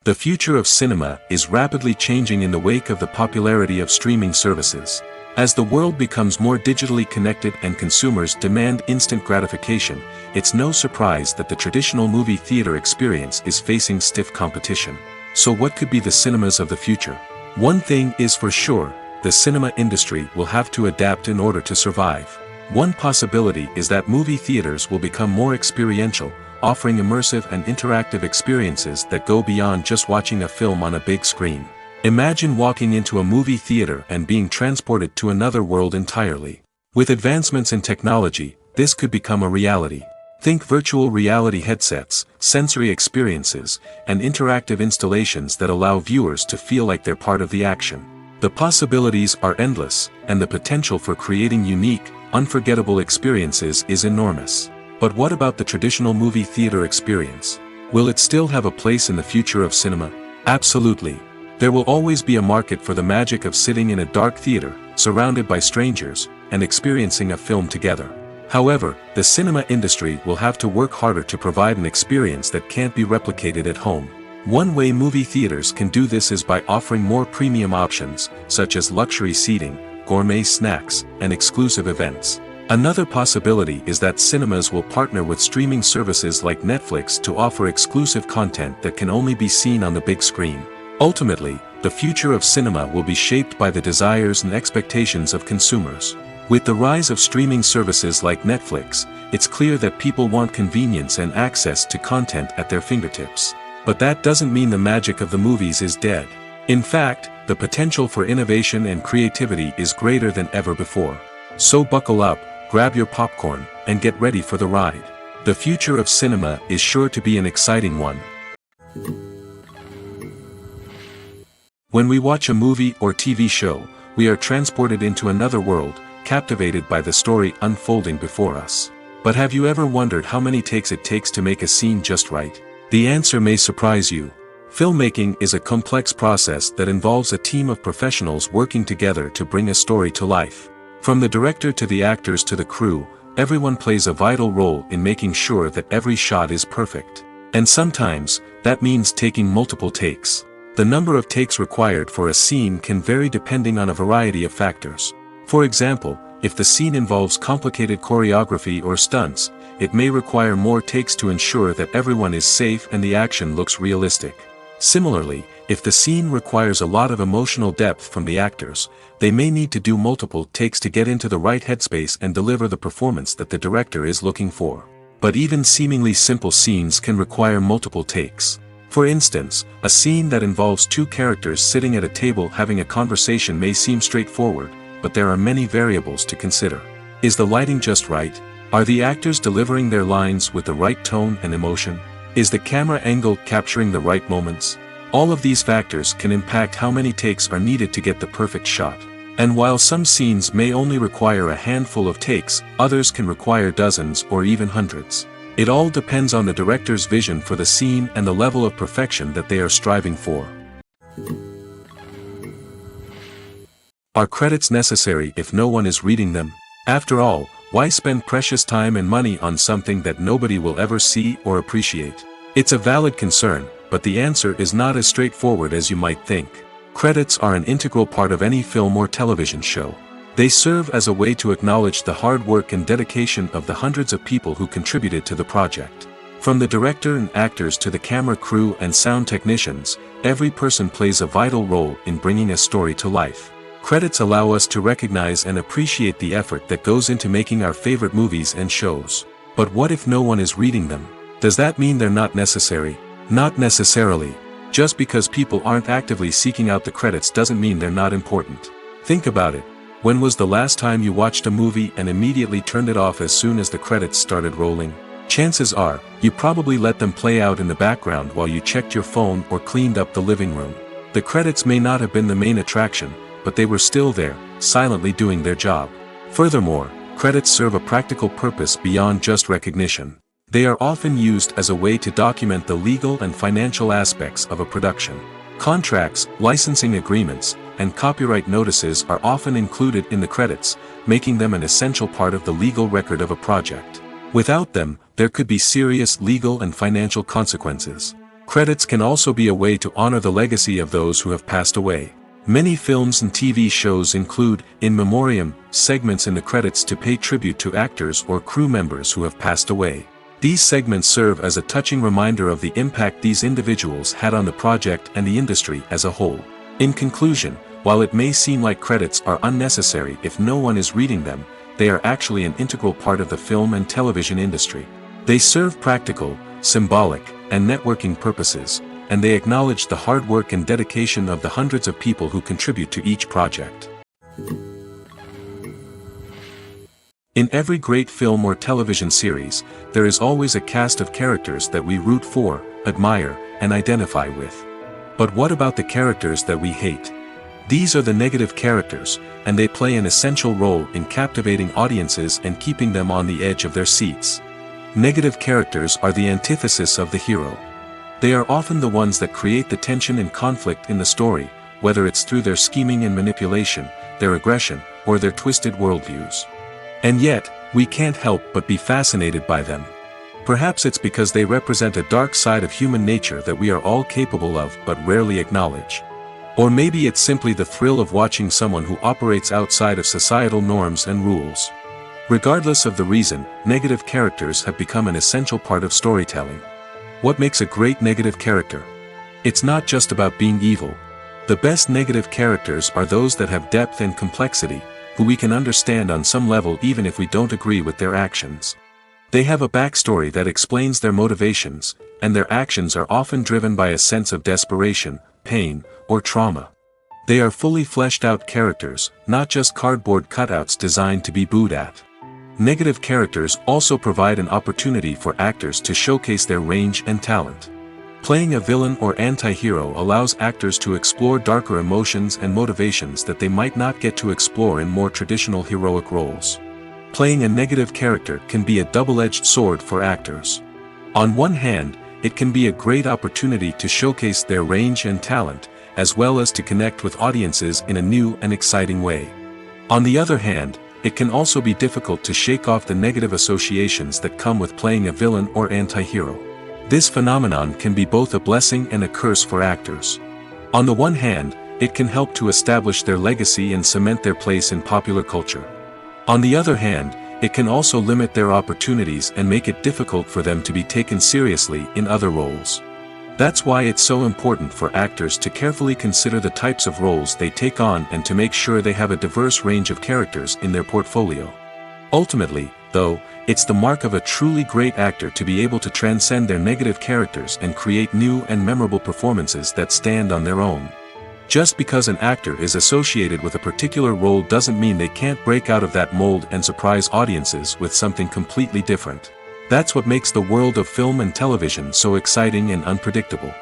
The future of cinema is rapidly changing in the wake of the popularity of streaming services. As the world becomes more digitally connected and consumers demand instant gratification, it's no surprise that the traditional movie theater experience is facing stiff competition. So what could be the cinemas of the future? One thing is for sure, the cinema industry will have to adapt in order to survive. One possibility is that movie theaters will become more experiential, offering immersive and interactive experiences that go beyond just watching a film on a big screen. Imagine walking into a movie theater and being transported to another world entirely. With advancements in technology, this could become a reality. Think virtual reality headsets, sensory experiences, and interactive installations that allow viewers to feel like they're part of the action. The possibilities are endless, and the potential for creating unique, unforgettable experiences is enormous. But what about the traditional movie theater experience? Will it still have a place in the future of cinema? Absolutely. There will always be a market for the magic of sitting in a dark theater, surrounded by strangers, and experiencing a film together. However, the cinema industry will have to work harder to provide an experience that can't be replicated at home. One way movie theaters can do this is by offering more premium options, such as luxury seating, gourmet snacks, and exclusive events. Another possibility is that cinemas will partner with streaming services like Netflix to offer exclusive content that can only be seen on the big screen. Ultimately, the future of cinema will be shaped by the desires and expectations of consumers. With the rise of streaming services like Netflix, it's clear that people want convenience and access to content at their fingertips. But that doesn't mean the magic of the movies is dead. In fact, the potential for innovation and creativity is greater than ever before. So buckle up, grab your popcorn, and get ready for the ride. The future of cinema is sure to be an exciting one. When we watch a movie or TV show, we are transported into another world, captivated by the story unfolding before us. But have you ever wondered how many takes it takes to make a scene just right? The answer may surprise you. Filmmaking is a complex process that involves a team of professionals working together to bring a story to life. From the director to the actors to the crew, everyone plays a vital role in making sure that every shot is perfect. And sometimes, that means taking multiple takes. The number of takes required for a scene can vary depending on a variety of factors. For example, if the scene involves complicated choreography or stunts, it may require more takes to ensure that everyone is safe and the action looks realistic. Similarly, if the scene requires a lot of emotional depth from the actors, they may need to do multiple takes to get into the right headspace and deliver the performance that the director is looking for. But even seemingly simple scenes can require multiple takes. For instance, a scene that involves two characters sitting at a table having a conversation may seem straightforward, but there are many variables to consider. Is the lighting just right? Are the actors delivering their lines with the right tone and emotion? Is the camera angle capturing the right moments? All of these factors can impact how many takes are needed to get the perfect shot. And while some scenes may only require a handful of takes, others can require dozens or even hundreds. It all depends on the director's vision for the scene and the level of perfection that they are striving for. Are credits necessary if no one is reading them? After all, why spend precious time and money on something that nobody will ever see or appreciate? It's a valid concern, but the answer is not as straightforward as you might think. Credits are an integral part of any film or television show. They serve as a way to acknowledge the hard work and dedication of the hundreds of people who contributed to the project. From the director and actors to the camera crew and sound technicians, every person plays a vital role in bringing a story to life. Credits allow us to recognize and appreciate the effort that goes into making our favorite movies and shows. But what if no one is reading them? Does that mean they're not necessary? Not necessarily. Just because people aren't actively seeking out the credits doesn't mean they're not important. Think about it. When was the last time you watched a movie and immediately turned it off as soon as the credits started rolling? Chances are, you probably let them play out in the background while you checked your phone or cleaned up the living room. The credits may not have been the main attraction, but they were still there, silently doing their job. Furthermore, credits serve a practical purpose beyond just recognition. They are often used as a way to document the legal and financial aspects of a production. Contracts, licensing agreements, and copyright notices are often included in the credits, making them an essential part of the legal record of a project. Without them, there could be serious legal and financial consequences. Credits can also be a way to honor the legacy of those who have passed away. Many films and TV shows include, in memoriam, segments in the credits to pay tribute to actors or crew members who have passed away. These segments serve as a touching reminder of the impact these individuals had on the project and the industry as a whole. In conclusion, while it may seem like credits are unnecessary if no one is reading them, they are actually an integral part of the film and television industry. They serve practical, symbolic, and networking purposes, and they acknowledge the hard work and dedication of the hundreds of people who contribute to each project. In every great film or television series, there is always a cast of characters that we root for, admire, and identify with. But what about the characters that we hate? These are the negative characters, and they play an essential role in captivating audiences and keeping them on the edge of their seats. Negative characters are the antithesis of the hero. They are often the ones that create the tension and conflict in the story, whether it's through their scheming and manipulation, their aggression, or their twisted worldviews. And yet, we can't help but be fascinated by them. Perhaps it's because they represent a dark side of human nature that we are all capable of but rarely acknowledge. Or maybe it's simply the thrill of watching someone who operates outside of societal norms and rules. Regardless of the reason, negative characters have become an essential part of storytelling. What makes a great negative character? It's not just about being evil. The best negative characters are those that have depth and complexity, who we can understand on some level even if we don't agree with their actions. They have a backstory that explains their motivations, and their actions are often driven by a sense of desperation, pain, or trauma. They are fully fleshed out characters, not just cardboard cutouts designed to be booed at. Negative characters also provide an opportunity for actors to showcase their range and talent. Playing a villain or anti-hero allows actors to explore darker emotions and motivations that they might not get to explore in more traditional heroic roles. Playing a negative character can be a double-edged sword for actors. On one hand, it can be a great opportunity to showcase their range and talent, as well as to connect with audiences in a new and exciting way. On the other hand, it can also be difficult to shake off the negative associations that come with playing a villain or anti-hero. This phenomenon can be both a blessing and a curse for actors. On the one hand, it can help to establish their legacy and cement their place in popular culture. On the other hand, it can also limit their opportunities and make it difficult for them to be taken seriously in other roles. That's why it's so important for actors to carefully consider the types of roles they take on and to make sure they have a diverse range of characters in their portfolio. Ultimately, though, it's the mark of a truly great actor to be able to transcend their negative characters and create new and memorable performances that stand on their own. Just because an actor is associated with a particular role doesn't mean they can't break out of that mold and surprise audiences with something completely different. That's what makes the world of film and television so exciting and unpredictable.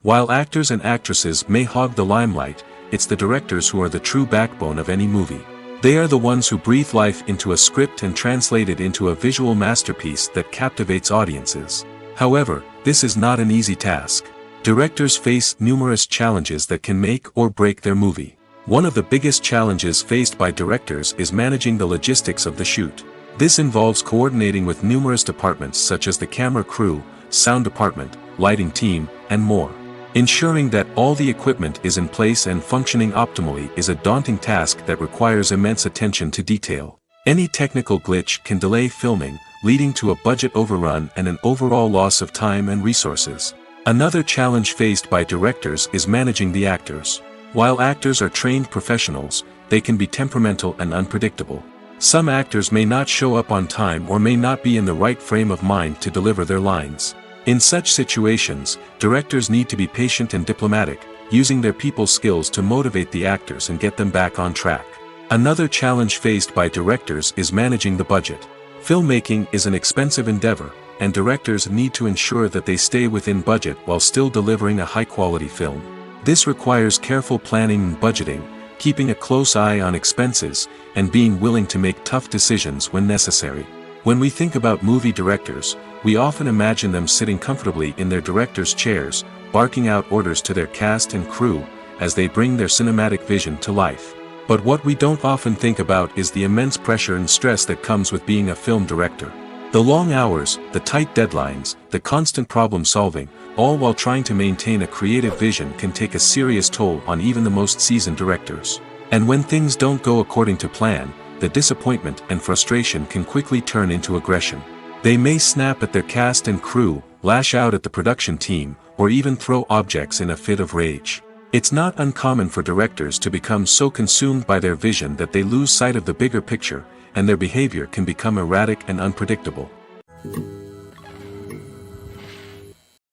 While actors and actresses may hog the limelight, it's the directors who are the true backbone of any movie. They are the ones who breathe life into a script and translate it into a visual masterpiece that captivates audiences. However, this is not an easy task. Directors face numerous challenges that can make or break their movie. One of the biggest challenges faced by directors is managing the logistics of the shoot. This involves coordinating with numerous departments such as the camera crew, sound department, lighting team, and more. Ensuring that all the equipment is in place and functioning optimally is a daunting task that requires immense attention to detail. Any technical glitch can delay filming, leading to a budget overrun and an overall loss of time and resources. Another challenge faced by directors is managing the actors. While actors are trained professionals, they can be temperamental and unpredictable. Some actors may not show up on time or may not be in the right frame of mind to deliver their lines. In such situations, directors need to be patient and diplomatic, using their people skills to motivate the actors and get them back on track. Another challenge faced by directors is managing the budget. Filmmaking is an expensive endeavor, and directors need to ensure that they stay within budget while still delivering a high-quality film. This requires careful planning and budgeting, keeping a close eye on expenses, and being willing to make tough decisions when necessary. When we think about movie directors, we often imagine them sitting comfortably in their director's chairs, barking out orders to their cast and crew, as they bring their cinematic vision to life. But what we don't often think about is the immense pressure and stress that comes with being a film director. The long hours, the tight deadlines, the constant problem solving, all while trying to maintain a creative vision can take a serious toll on even the most seasoned directors. And when things don't go according to plan, the disappointment and frustration can quickly turn into aggression. They may snap at their cast and crew, lash out at the production team, or even throw objects in a fit of rage. It's not uncommon for directors to become so consumed by their vision that they lose sight of the bigger picture, and their behavior can become erratic and unpredictable.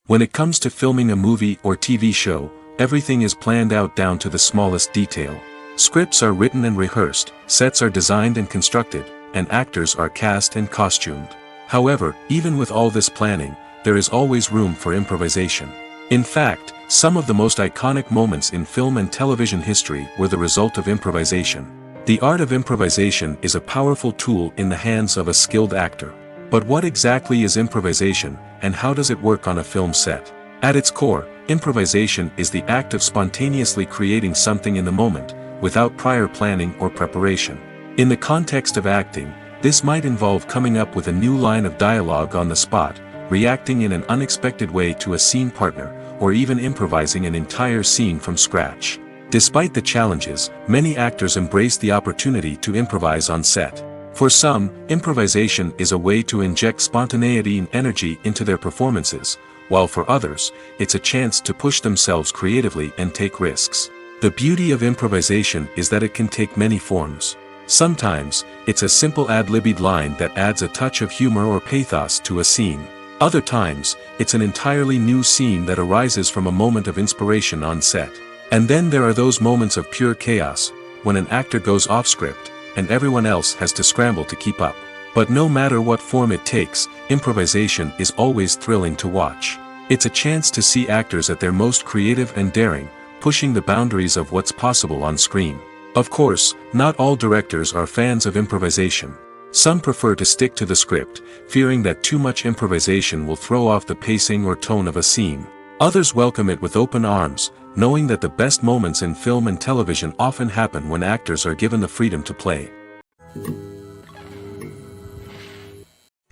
When it comes to filming a movie or TV show, everything is planned out down to the smallest detail. Scripts are written and rehearsed, sets are designed and constructed, and actors are cast and costumed. However, even with all this planning, there is always room for improvisation. In fact, some of the most iconic moments in film and television history were the result of improvisation. The art of improvisation is a powerful tool in the hands of a skilled actor. But what exactly is improvisation, and how does it work on a film set? At its core, improvisation is the act of spontaneously creating something in the moment, without prior planning or preparation. In the context of acting, this might involve coming up with a new line of dialogue on the spot, reacting in an unexpected way to a scene partner, or even improvising an entire scene from scratch. Despite the challenges, many actors embrace the opportunity to improvise on set. For some, improvisation is a way to inject spontaneity and energy into their performances, while for others, it's a chance to push themselves creatively and take risks. The beauty of improvisation is that it can take many forms. Sometimes, it's a simple ad-libbed line that adds a touch of humor or pathos to a scene. Other times, it's an entirely new scene that arises from a moment of inspiration on set. And then there are those moments of pure chaos, when an actor goes off script, and everyone else has to scramble to keep up. But no matter what form it takes, improvisation is always thrilling to watch. It's a chance to see actors at their most creative and daring, pushing the boundaries of what's possible on screen. Of course, not all directors are fans of improvisation. Some prefer to stick to the script, fearing that too much improvisation will throw off the pacing or tone of a scene. Others welcome it with open arms, knowing that the best moments in film and television often happen when actors are given the freedom to play.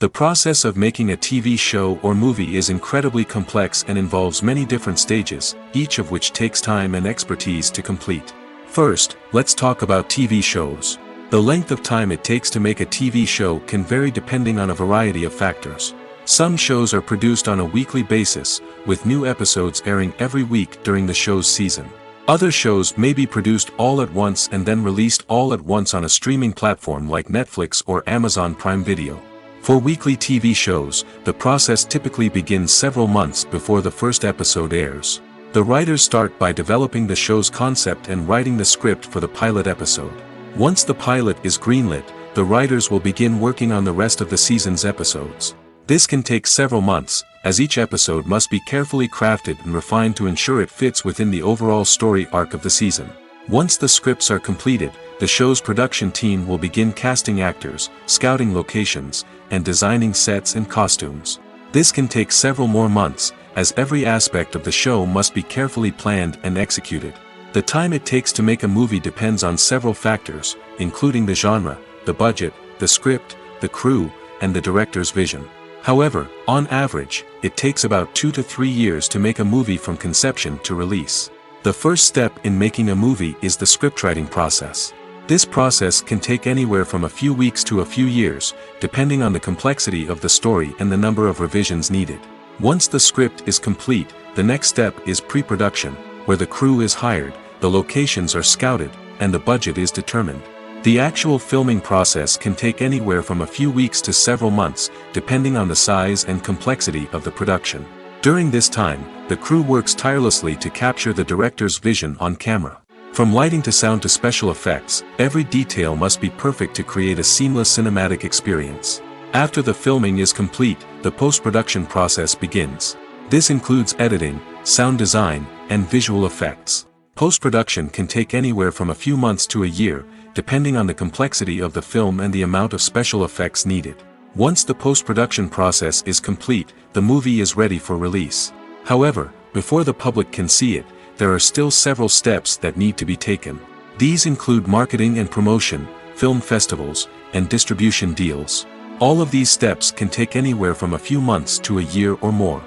The process of making a TV show or movie is incredibly complex and involves many different stages, each of which takes time and expertise to complete. First, let's talk about TV shows. The length of time it takes to make a TV show can vary depending on a variety of factors. Some shows are produced on a weekly basis, with new episodes airing every week during the show's season. Other shows may be produced all at once and then released all at once on a streaming platform like Netflix or Amazon Prime Video. For weekly TV shows, the process typically begins several months before the first episode airs. The writers start by developing the show's concept and writing the script for the pilot episode. Once the pilot is greenlit, the writers will begin working on the rest of the season's episodes. This can take several months, as each episode must be carefully crafted and refined to ensure it fits within the overall story arc of the season. Once the scripts are completed, the show's production team will begin casting actors, scouting locations, and designing sets and costumes. This can take several more months, as every aspect of the show must be carefully planned and executed. The time it takes to make a movie depends on several factors, including the genre, the budget, the script, the crew, and the director's vision. However, on average, it takes about 2 to 3 years to make a movie from conception to release. The first step in making a movie is the scriptwriting process. This process can take anywhere from a few weeks to a few years, depending on the complexity of the story and the number of revisions needed. Once the script is complete, the next step is pre-production, where the crew is hired, the locations are scouted, and the budget is determined. The actual filming process can take anywhere from a few weeks to several months, depending on the size and complexity of the production. During this time, the crew works tirelessly to capture the director's vision on camera. From lighting to sound to special effects, every detail must be perfect to create a seamless cinematic experience. After the filming is complete, the post-production process begins. This includes editing, sound design, and visual effects. Post-production can take anywhere from a few months to a year, depending on the complexity of the film and the amount of special effects needed. Once the post-production process is complete, the movie is ready for release. However, before the public can see it, there are still several steps that need to be taken. These include marketing and promotion, film festivals, and distribution deals. All of these steps can take anywhere from a few months to a year or more.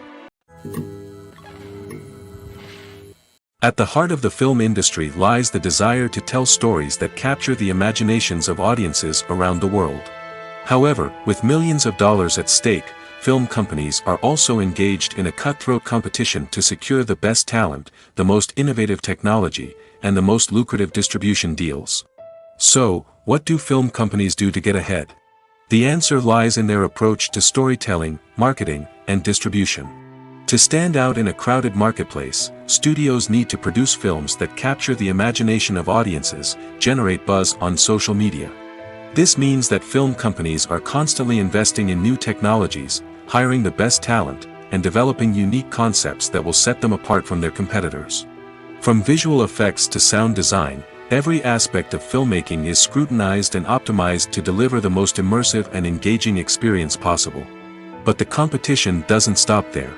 At the heart of the film industry lies the desire to tell stories that capture the imaginations of audiences around the world. However, with millions of dollars at stake, film companies are also engaged in a cutthroat competition to secure the best talent, the most innovative technology, and the most lucrative distribution deals. So, what do film companies do to get ahead? The answer lies in their approach to storytelling, marketing, and distribution. To stand out in a crowded marketplace, studios need to produce films that capture the imagination of audiences, generate buzz on social media. This means that film companies are constantly investing in new technologies, hiring the best talent, and developing unique concepts that will set them apart from their competitors. From visual effects to sound design, every aspect of filmmaking is scrutinized and optimized to deliver the most immersive and engaging experience possible. But the competition doesn't stop there.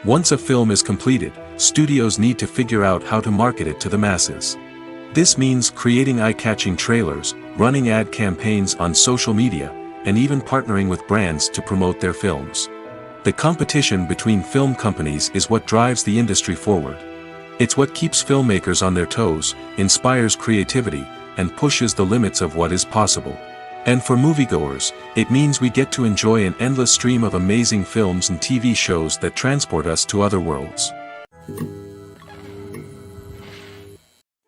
Once a film is completed, studios need to figure out how to market it to the masses. This means creating eye-catching trailers, running ad campaigns on social media, and even partnering with brands to promote their films. The competition between film companies is what drives the industry forward. It's what keeps filmmakers on their toes, inspires creativity, and pushes the limits of what is possible. And for moviegoers, it means we get to enjoy an endless stream of amazing films and TV shows that transport us to other worlds.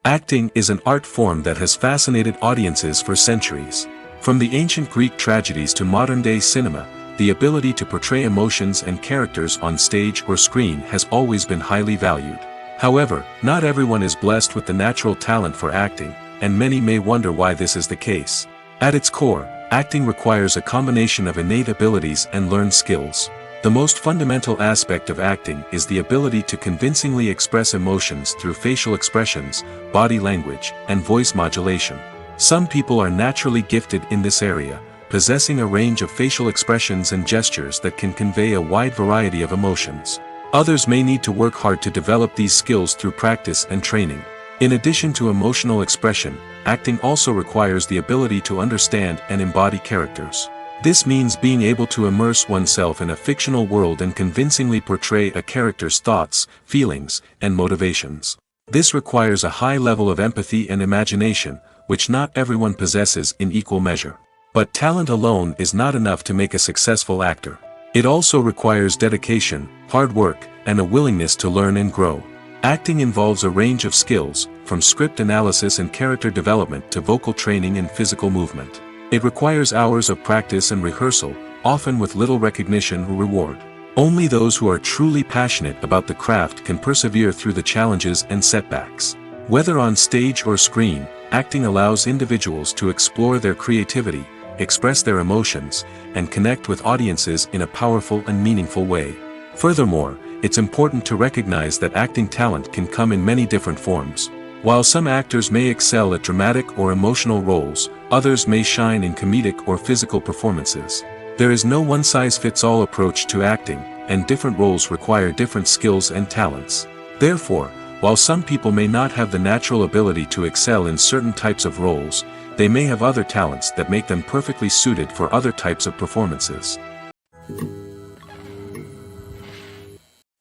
Acting is an art form that has fascinated audiences for centuries. From the ancient Greek tragedies to modern-day cinema, the ability to portray emotions and characters on stage or screen has always been highly valued. However, not everyone is blessed with the natural talent for acting, and many may wonder why this is the case. At its core, acting requires a combination of innate abilities and learned skills. The most fundamental aspect of acting is the ability to convincingly express emotions through facial expressions, body language, and voice modulation. Some people are naturally gifted in this area, possessing a range of facial expressions and gestures that can convey a wide variety of emotions. Others may need to work hard to develop these skills through practice and training. In addition to emotional expression, acting also requires the ability to understand and embody characters. This means being able to immerse oneself in a fictional world and convincingly portray a character's thoughts, feelings, and motivations. This requires a high level of empathy and imagination, which not everyone possesses in equal measure. But talent alone is not enough to make a successful actor. It also requires dedication, hard work, and a willingness to learn and grow. Acting involves a range of skills, from script analysis and character development to vocal training and physical movement. It requires hours of practice and rehearsal, often with little recognition or reward. Only those who are truly passionate about the craft can persevere through the challenges and setbacks. Whether on stage or screen, acting allows individuals to explore their creativity, express their emotions, and connect with audiences in a powerful and meaningful way. Furthermore, it's important to recognize that acting talent can come in many different forms. While some actors may excel at dramatic or emotional roles, others may shine in comedic or physical performances. There is no one-size-fits-all approach to acting, and different roles require different skills and talents. Therefore, While some people may not have the natural ability to excel in certain types of roles, they may have other talents that make them perfectly suited for other types of performances.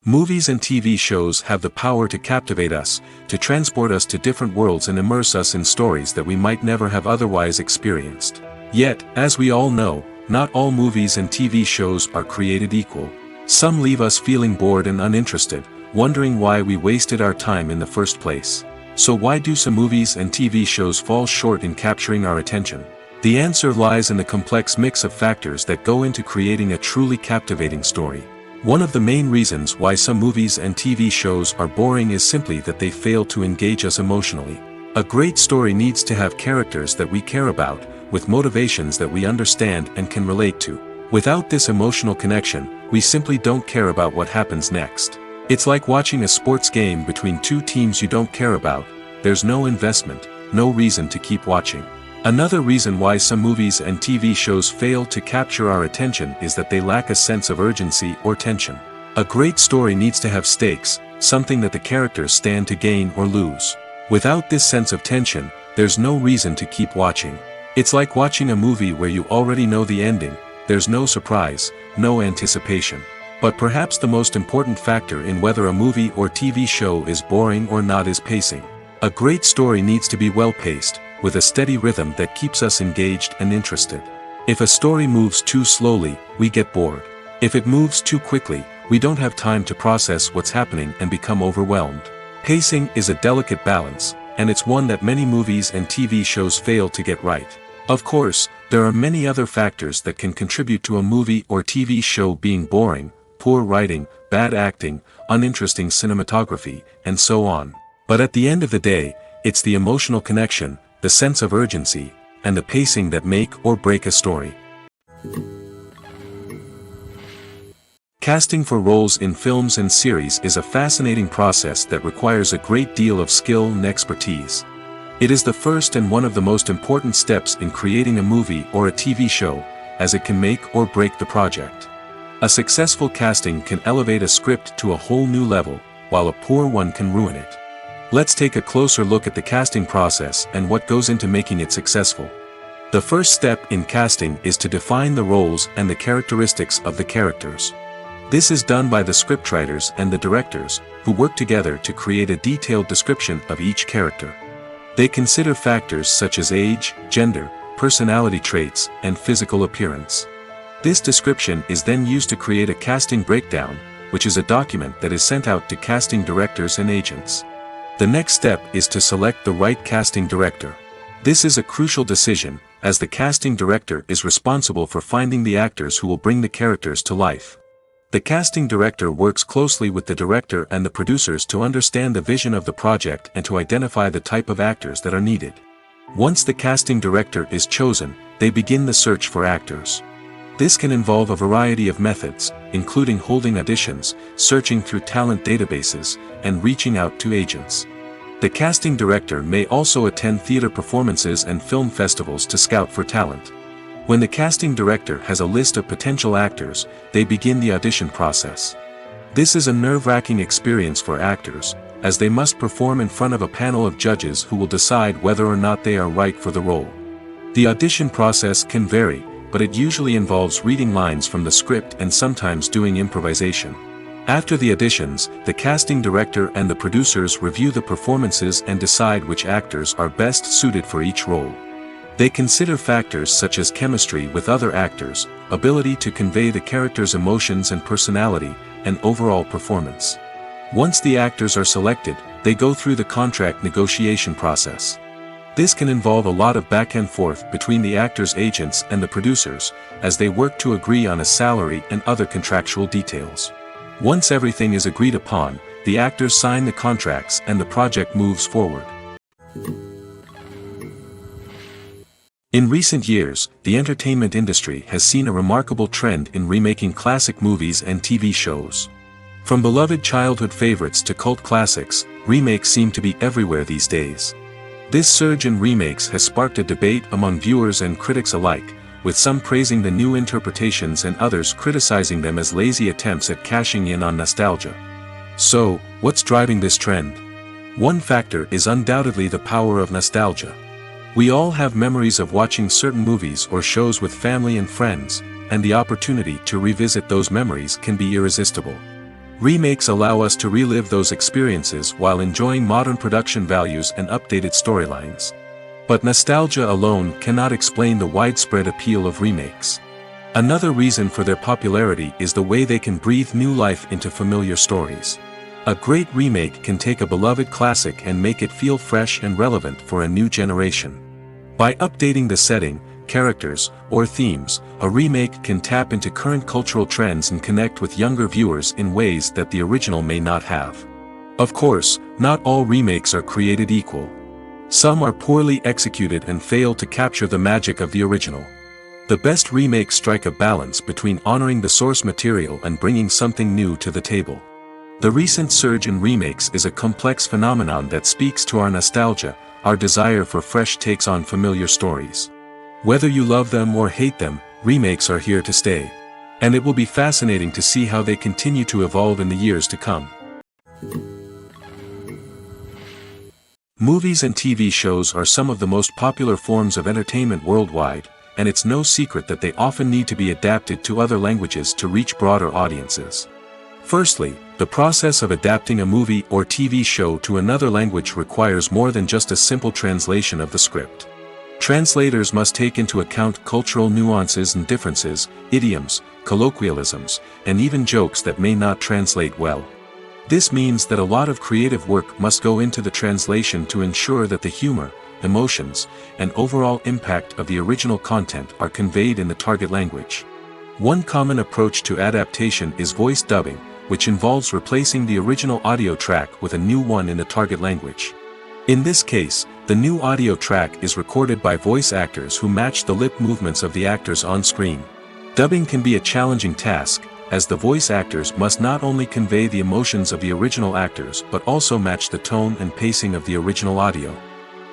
Movies and TV shows have the power to captivate us, to transport us to different worlds and immerse us in stories that we might never have otherwise experienced. Yet, as we all know, not all movies and TV shows are created equal. Some leave us feeling bored and uninterested, wondering why we wasted our time in the first place. So why do some movies and TV shows fall short in capturing our attention? The answer lies in the complex mix of factors that go into creating a truly captivating story. One of the main reasons why some movies and TV shows are boring is simply that they fail to engage us emotionally. A great story needs to have characters that we care about, with motivations that we understand and can relate to. Without this emotional connection, we simply don't care about what happens next. It's like watching a sports game between two teams you don't care about. There's no investment, no reason to keep watching. Another reason why some movies and TV shows fail to capture our attention is that they lack a sense of urgency or tension. A great story needs to have stakes, something that the characters stand to gain or lose. Without this sense of tension, there's no reason to keep watching. It's like watching a movie where you already know the ending. There's no surprise, no anticipation. But perhaps the most important factor in whether a movie or TV show is boring or not is pacing. A great story needs to be well-paced, with a steady rhythm that keeps us engaged and interested. If a story moves too slowly, we get bored. If it moves too quickly, we don't have time to process what's happening and become overwhelmed. Pacing is a delicate balance, and it's one that many movies and TV shows fail to get right. Of course, there are many other factors that can contribute to a movie or TV show being boring: poor writing, bad acting, uninteresting cinematography, and so on. But at the end of the day, it's the emotional connection, the sense of urgency, and the pacing that make or break a story. Casting for roles in films and series is a fascinating process that requires a great deal of skill and expertise. It is the first and one of the most important steps in creating a movie or a TV show, as it can make or break the project. A successful casting can elevate a script to a whole new level, while a poor one can ruin it. Let's take a closer look at the casting process and what goes into making it successful. The first step in casting is to define the roles and the characteristics of the characters. This is done by the scriptwriters and the directors, who work together to create a detailed description of each character. They consider factors such as age, gender, personality traits, and physical appearance. This description is then used to create a casting breakdown, which is a document that is sent out to casting directors and agents. The next step is to select the right casting director. This is a crucial decision, as the casting director is responsible for finding the actors who will bring the characters to life. The casting director works closely with the director and the producers to understand the vision of the project and to identify the type of actors that are needed. Once the casting director is chosen, they begin the search for actors. This can involve a variety of methods, including holding auditions, searching through talent databases, and reaching out to agents. The casting director may also attend theater performances and film festivals to scout for talent. When the casting director has a list of potential actors, they begin the audition process. This is a nerve-wracking experience for actors, as they must perform in front of a panel of judges who will decide whether or not they are right for the role. The audition process can vary, but it usually involves reading lines from the script and sometimes doing improvisation. After the auditions, the casting director and the producers review the performances and decide which actors are best suited for each role. They consider factors such as chemistry with other actors, ability to convey the character's emotions and personality, and overall performance. Once the actors are selected, they go through the contract negotiation process. This can involve a lot of back and forth between the actors' agents and the producers, as they work to agree on a salary and other contractual details. Once everything is agreed upon, the actors sign the contracts and the project moves forward. In recent years, the entertainment industry has seen a remarkable trend in remaking classic movies and TV shows. From beloved childhood favorites to cult classics, remakes seem to be everywhere these days. This surge in remakes has sparked a debate among viewers and critics alike, with some praising the new interpretations and others criticizing them as lazy attempts at cashing in on nostalgia. So, what's driving this trend? One factor is undoubtedly the power of nostalgia. We all have memories of watching certain movies or shows with family and friends, and the opportunity to revisit those memories can be irresistible. Remakes allow us to relive those experiences while enjoying modern production values and updated storylines. But nostalgia alone cannot explain the widespread appeal of remakes. Another reason for their popularity is the way they can breathe new life into familiar stories. A great remake can take a beloved classic and make it feel fresh and relevant for a new generation. By updating the setting, characters, or themes, a remake can tap into current cultural trends and connect with younger viewers in ways that the original may not have. Of course, not all remakes are created equal. Some are poorly executed and fail to capture the magic of the original. The best remakes strike a balance between honoring the source material and bringing something new to the table. The recent surge in remakes is a complex phenomenon that speaks to our nostalgia, our desire for fresh takes on familiar stories. Whether you love them or hate them, remakes are here to stay. And it will be fascinating to see how they continue to evolve in the years to come. Movies and TV shows are some of the most popular forms of entertainment worldwide, and it's no secret that they often need to be adapted to other languages to reach broader audiences. Firstly, the process of adapting a movie or TV show to another language requires more than just a simple translation of the script. Translators must take into account cultural nuances and differences, idioms, colloquialisms, and even jokes that may not translate well. This means that a lot of creative work must go into the translation to ensure that the humor, emotions, and overall impact of the original content are conveyed in the target language. One common approach to adaptation is voice dubbing, which involves replacing the original audio track with a new one in the target language. In this case, the new audio track is recorded by voice actors who match the lip movements of the actors on screen. Dubbing can be a challenging task, as the voice actors must not only convey the emotions of the original actors but also match the tone and pacing of the original audio.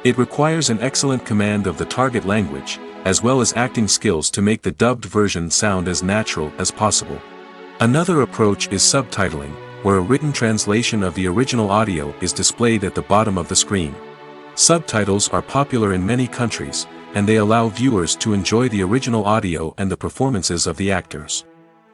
It requires an excellent command of the target language, as well as acting skills to make the dubbed version sound as natural as possible. Another approach is subtitling, where a written translation of the original audio is displayed at the bottom of the screen. Subtitles are popular in many countries, and they allow viewers to enjoy the original audio and the performances of the actors.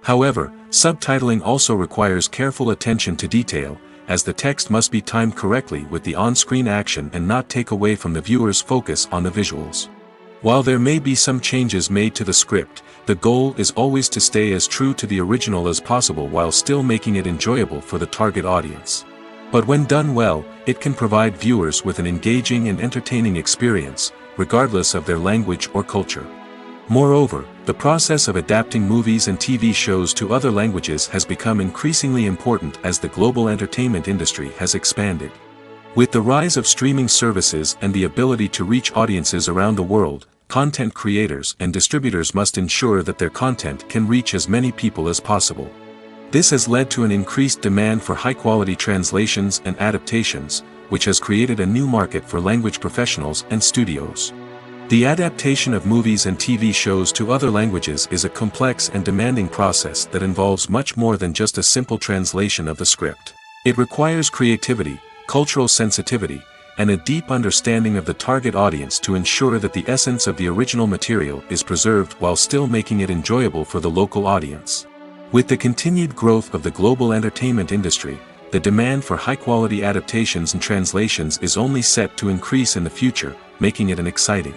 However, subtitling also requires careful attention to detail, as the text must be timed correctly with the on-screen action and not take away from the viewer's focus on the visuals. While there may be some changes made to the script, the goal is always to stay as true to the original as possible while still making it enjoyable for the target audience. But when done well, it can provide viewers with an engaging and entertaining experience, regardless of their language or culture. Moreover, the process of adapting movies and TV shows to other languages has become increasingly important as the global entertainment industry has expanded. With the rise of streaming services and the ability to reach audiences around the world, content creators and distributors must ensure that their content can reach as many people as possible. This has led to an increased demand for high-quality translations and adaptations, which has created a new market for language professionals and studios. The adaptation of movies and TV shows to other languages is a complex and demanding process that involves much more than just a simple translation of the script. It requires creativity, cultural sensitivity, and a deep understanding of the target audience to ensure that the essence of the original material is preserved while still making it enjoyable for the local audience. With the continued growth of the global entertainment industry, the demand for high-quality adaptations and translations is only set to increase in the future, making it exciting.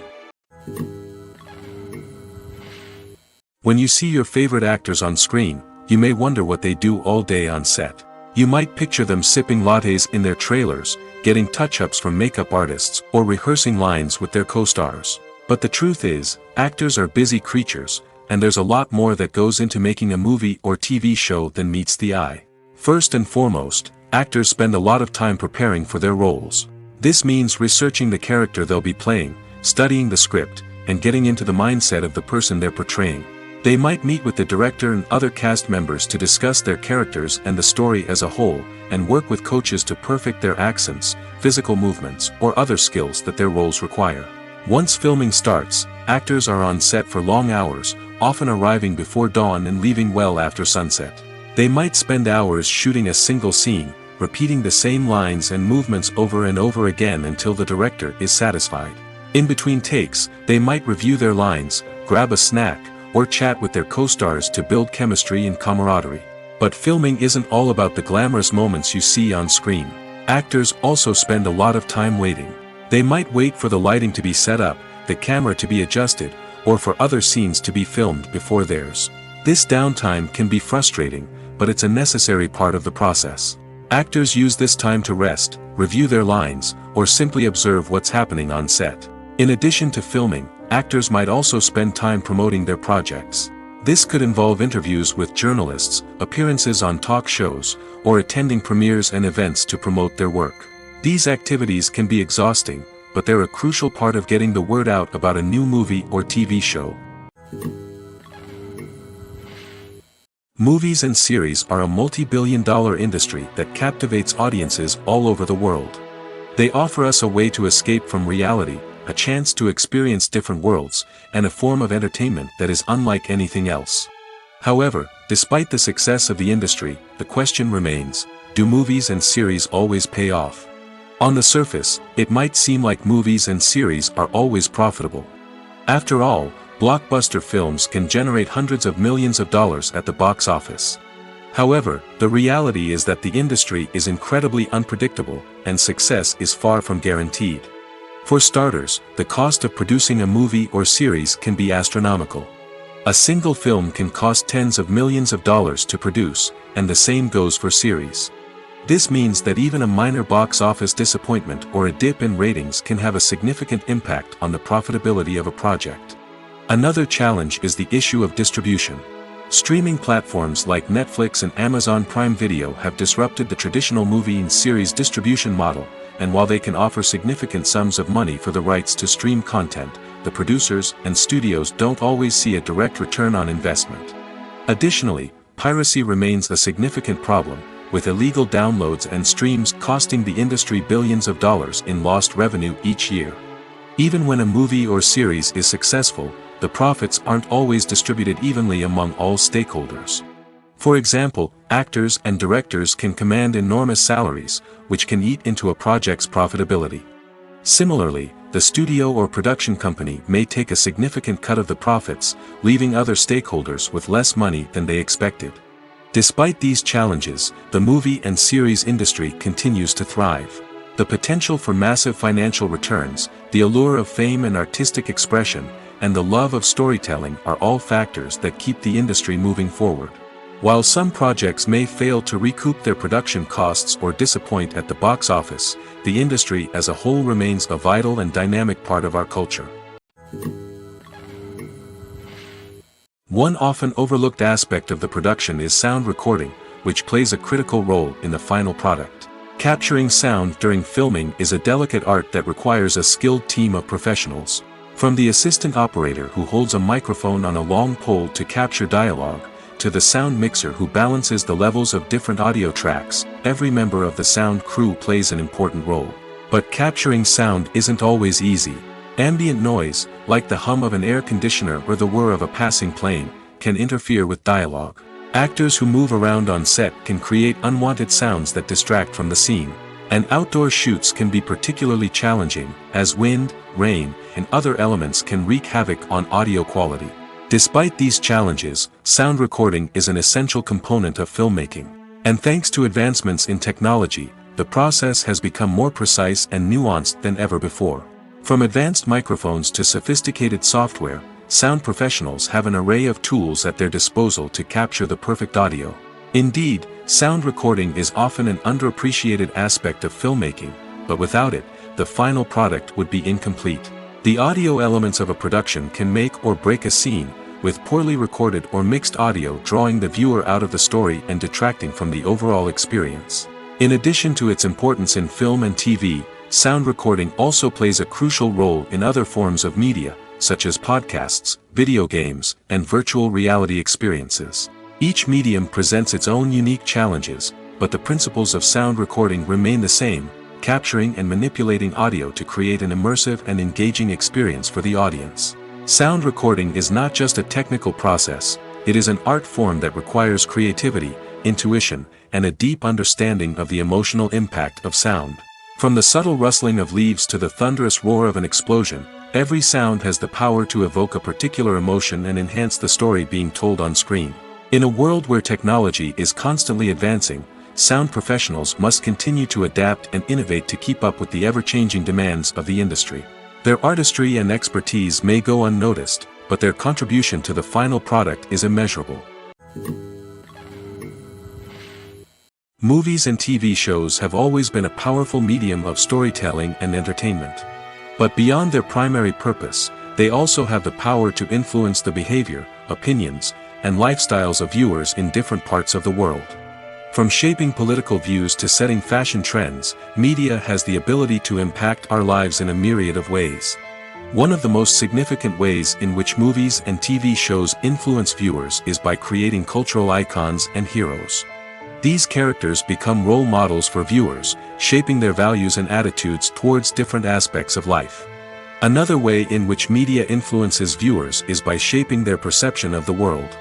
When you see your favorite actors on screen, you may wonder what they do all day on set. You might picture them sipping lattes in their trailers, getting touch-ups from makeup artists, or rehearsing lines with their co-stars. But the truth is, actors are busy creatures, and there's a lot more that goes into making a movie or TV show than meets the eye. First and foremost, actors spend a lot of time preparing for their roles. This means researching the character they'll be playing, studying the script, and getting into the mindset of the person they're portraying. They might meet with the director and other cast members to discuss their characters and the story as a whole, and work with coaches to perfect their accents, physical movements, or other skills that their roles require. Once filming starts, actors are on set for long hours, often arriving before dawn and leaving well after sunset. They might spend hours shooting a single scene, repeating the same lines and movements over and over again until the director is satisfied. In between takes, they might review their lines, grab a snack, or chat with their co-stars to build chemistry and camaraderie. But filming isn't all about the glamorous moments you see on screen. Actors also spend a lot of time waiting. They might wait for the lighting to be set up, the camera to be adjusted, or for other scenes to be filmed before theirs. This downtime can be frustrating, but it's a necessary part of the process. Actors use this time to rest, review their lines, or simply observe what's happening on set. In addition to filming, actors might also spend time promoting their projects. This could involve interviews with journalists, appearances on talk shows, or attending premieres and events to promote their work. These activities can be exhausting, but they're a crucial part of getting the word out about a new movie or TV show. Movies and series are a multi-billion-dollar industry that captivates audiences all over the world. They offer us a way to escape from reality, a chance to experience different worlds, and a form of entertainment that is unlike anything else. However, despite the success of the industry, the question remains, do movies and series always pay off? On the surface, it might seem like movies and series are always profitable. After all, blockbuster films can generate hundreds of millions of dollars at the box office. However, the reality is that the industry is incredibly unpredictable, and success is far from guaranteed. For starters, the cost of producing a movie or series can be astronomical. A single film can cost tens of millions of dollars to produce, and the same goes for series. This means that even a minor box office disappointment or a dip in ratings can have a significant impact on the profitability of a project. Another challenge is the issue of distribution. Streaming platforms like Netflix and Amazon Prime Video have disrupted the traditional movie and series distribution model, and while they can offer significant sums of money for the rights to stream content, the producers and studios don't always see a direct return on investment. Additionally, piracy remains a significant problem, with illegal downloads and streams costing the industry billions of dollars in lost revenue each year. Even when a movie or series is successful, the profits aren't always distributed evenly among all stakeholders. For example, actors and directors can command enormous salaries, which can eat into a project's profitability. Similarly, the studio or production company may take a significant cut of the profits, leaving other stakeholders with less money than they expected. Despite these challenges, the movie and series industry continues to thrive. The potential for massive financial returns, the allure of fame and artistic expression, and the love of storytelling are all factors that keep the industry moving forward. While some projects may fail to recoup their production costs or disappoint at the box office, the industry as a whole remains a vital and dynamic part of our culture. One often overlooked aspect of the production is sound recording, which plays a critical role in the final product. Capturing sound during filming is a delicate art that requires a skilled team of professionals. From the assistant operator who holds a microphone on a long pole to capture dialogue, to the sound mixer who balances the levels of different audio tracks, every member of the sound crew plays an important role. But capturing sound isn't always easy. Ambient noise, like the hum of an air conditioner or the whir of a passing plane, can interfere with dialogue. Actors who move around on set can create unwanted sounds that distract from the scene. And outdoor shoots can be particularly challenging, as wind, rain, and other elements can wreak havoc on audio quality. Despite these challenges, sound recording is an essential component of filmmaking. And thanks to advancements in technology, the process has become more precise and nuanced than ever before. From advanced microphones to sophisticated software, sound professionals have an array of tools at their disposal to capture the perfect audio. Indeed, sound recording is often an underappreciated aspect of filmmaking, but without it, the final product would be incomplete. The audio elements of a production can make or break a scene, with poorly recorded or mixed audio drawing the viewer out of the story and detracting from the overall experience. In addition to its importance in film and TV, sound recording also plays a crucial role in other forms of media, such as podcasts, video games, and virtual reality experiences. Each medium presents its own unique challenges, but the principles of sound recording remain the same, capturing and manipulating audio to create an immersive and engaging experience for the audience. Sound recording is not just a technical process, it is an art form that requires creativity, intuition, and a deep understanding of the emotional impact of sound. From the subtle rustling of leaves to the thunderous roar of an explosion, every sound has the power to evoke a particular emotion and enhance the story being told on screen. In a world where technology is constantly advancing, sound professionals must continue to adapt and innovate to keep up with the ever-changing demands of the industry. Their artistry and expertise may go unnoticed, but their contribution to the final product is immeasurable. Movies and TV shows have always been a powerful medium of storytelling and entertainment. But beyond their primary purpose, they also have the power to influence the behavior, opinions, and lifestyles of viewers in different parts of the world. From shaping political views to setting fashion trends, media has the ability to impact our lives in a myriad of ways. One of the most significant ways in which movies and TV shows influence viewers is by creating cultural icons and heroes. These characters become role models for viewers, shaping their values and attitudes towards different aspects of life. Another way in which media influences viewers is by shaping their perception of the world.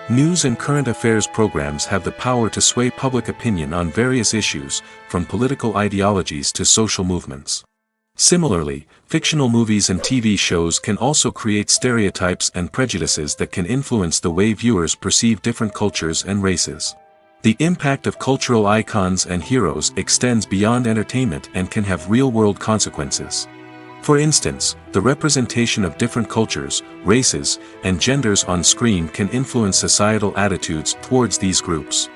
News and current affairs programs have the power to sway public opinion on various issues, from political ideologies to social movements. Similarly, fictional movies and TV shows can also create stereotypes and prejudices that can influence the way viewers perceive different cultures and races. The impact of cultural icons and heroes extends beyond entertainment and can have real-world consequences. For instance, the representation of different cultures, races, and genders on screen can influence societal attitudes towards these groups.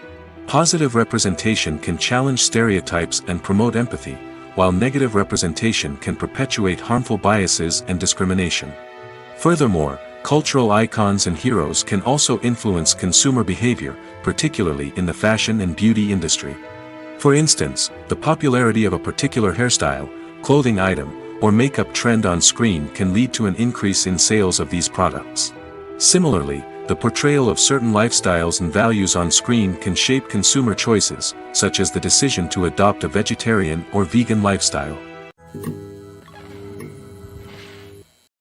Positive representation can challenge stereotypes and promote empathy, while negative representation can perpetuate harmful biases and discrimination. Furthermore, cultural icons and heroes can also influence consumer behavior, particularly in the fashion and beauty industry. For instance, the popularity of a particular hairstyle, clothing item, or makeup trend on screen can lead to an increase in sales of these products. Similarly, the portrayal of certain lifestyles and values on screen can shape consumer choices, such as the decision to adopt a vegetarian or vegan lifestyle.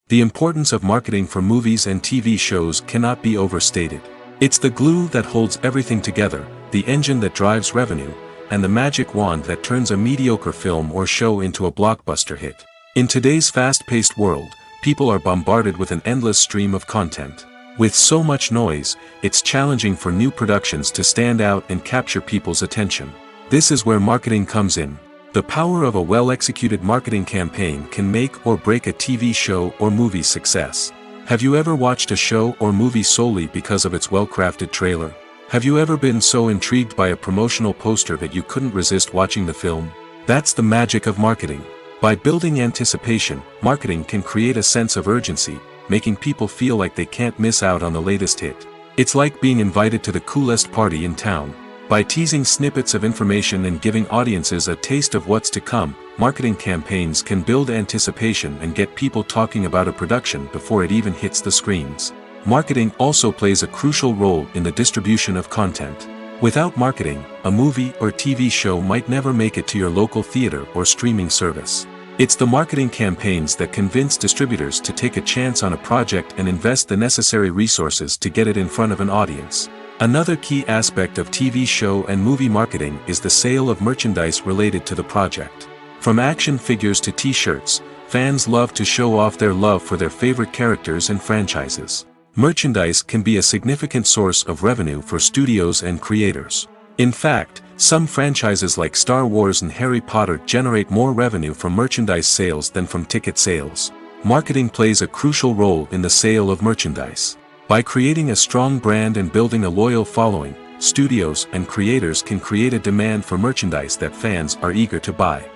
The importance of marketing for movies and TV shows cannot be overstated. It's the glue that holds everything together, the engine that drives revenue, and the magic wand that turns a mediocre film or show into a blockbuster hit. In today's fast-paced world, people are bombarded with an endless stream of content. With so much noise, it's challenging for new productions to stand out and capture people's attention. This is where marketing comes in. The power of a well-executed marketing campaign can make or break a TV show or movie's success. Have you ever watched a show or movie solely because of its well-crafted trailer? Have you ever been so intrigued by a promotional poster that you couldn't resist watching the film? That's the magic of marketing. By building anticipation, marketing can create a sense of urgency, making people feel like they can't miss out on the latest hit. It's like being invited to the coolest party in town. By teasing snippets of information and giving audiences a taste of what's to come, marketing campaigns can build anticipation and get people talking about a production before it even hits the screens. Marketing also plays a crucial role in the distribution of content. Without marketing, a movie or TV show might never make it to your local theater or streaming service. It's the marketing campaigns that convince distributors to take a chance on a project and invest the necessary resources to get it in front of an audience. Another key aspect of TV show and movie marketing is the sale of merchandise related to the project. From action figures to t-shirts, fans love to show off their love for their favorite characters and franchises. Merchandise can be a significant source of revenue for studios and creators. In fact, some franchises like Star Wars and Harry Potter generate more revenue from merchandise sales than from ticket sales. Marketing plays a crucial role in the sale of merchandise. By creating a strong brand and building a loyal following, studios and creators can create a demand for merchandise that fans are eager to buy.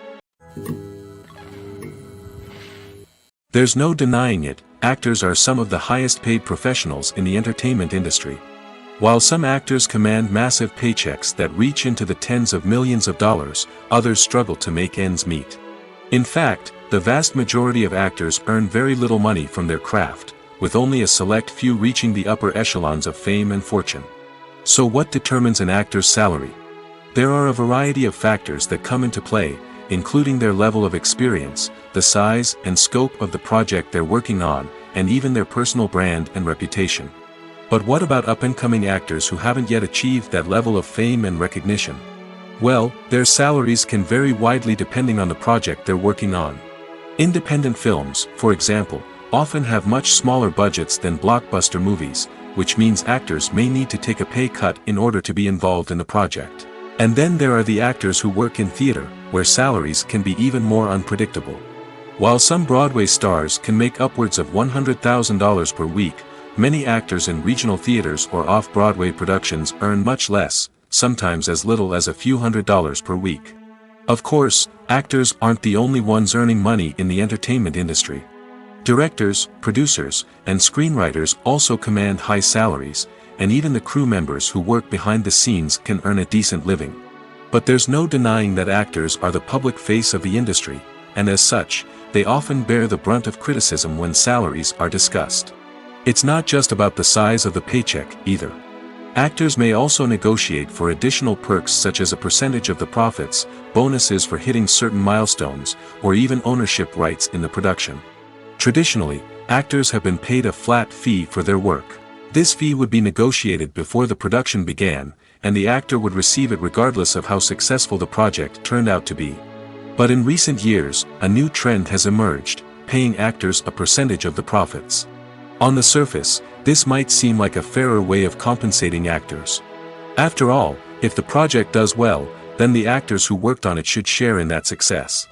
There's no denying it, actors are some of the highest paid professionals in the entertainment industry. While some actors command massive paychecks that reach into the tens of millions of dollars, others struggle to make ends meet. In fact, the vast majority of actors earn very little money from their craft, with only a select few reaching the upper echelons of fame and fortune. So what determines an actor's salary? There are a variety of factors that come into play, including their level of experience, the size and scope of the project they're working on, and even their personal brand and reputation. But what about up-and-coming actors who haven't yet achieved that level of fame and recognition? Well, their salaries can vary widely depending on the project they're working on. Independent films, for example, often have much smaller budgets than blockbuster movies, which means actors may need to take a pay cut in order to be involved in the project. And then there are the actors who work in theater, where salaries can be even more unpredictable. While some Broadway stars can make upwards of $100,000 per week, many actors in regional theaters or off-Broadway productions earn much less, sometimes as little as a few $100s per week. Of course, actors aren't the only ones earning money in the entertainment industry. Directors, producers, and screenwriters also command high salaries, and even the crew members who work behind the scenes can earn a decent living. But there's no denying that actors are the public face of the industry, and as such, they often bear the brunt of criticism when salaries are discussed. It's not just about the size of the paycheck, either. Actors may also negotiate for additional perks such as a percentage of the profits, bonuses for hitting certain milestones, or even ownership rights in the production. Traditionally, actors have been paid a flat fee for their work. This fee would be negotiated before the production began, and the actor would receive it regardless of how successful the project turned out to be. But in recent years, a new trend has emerged, paying actors a percentage of the profits. On the surface, this might seem like a fairer way of compensating actors. After all, if the project does well, then the actors who worked on it should share in that success.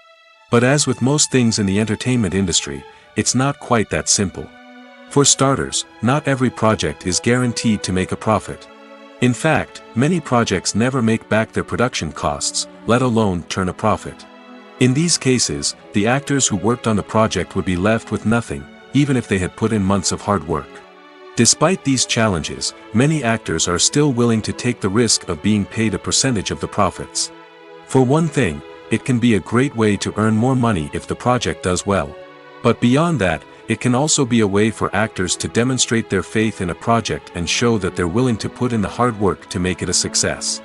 But as with most things in the entertainment industry, it's not quite that simple. For starters, not every project is guaranteed to make a profit. In fact, many projects never make back their production costs, let alone turn a profit. In these cases, the actors who worked on the project would be left with nothing, even if they had put in months of hard work. Despite these challenges, many actors are still willing to take the risk of being paid a percentage of the profits. For one thing, it can be a great way to earn more money if the project does well. But beyond that, it can also be a way for actors to demonstrate their faith in a project and show that they're willing to put in the hard work to make it a success.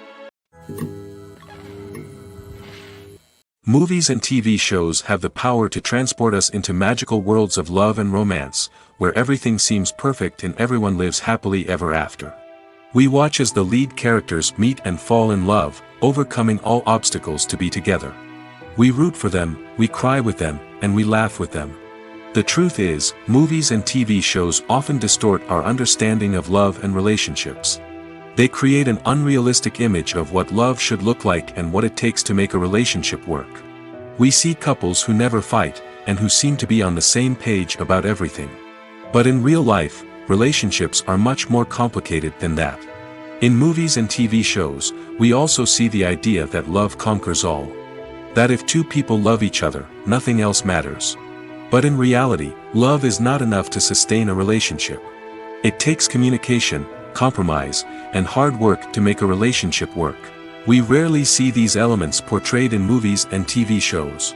Movies and TV shows have the power to transport us into magical worlds of love and romance, where everything seems perfect and everyone lives happily ever after. We watch as the lead characters meet and fall in love, overcoming all obstacles to be together. We root for them, we cry with them, and we laugh with them. The truth is, movies and TV shows often distort our understanding of love and relationships. They create an unrealistic image of what love should look like and what it takes to make a relationship work. We see couples who never fight, and who seem to be on the same page about everything. But in real life, relationships are much more complicated than that. In movies and TV shows, we also see the idea that love conquers all. That if two people love each other, nothing else matters. But in reality, love is not enough to sustain a relationship. It takes communication, compromise, and hard work to make a relationship work. We rarely see these elements portrayed in movies and TV shows.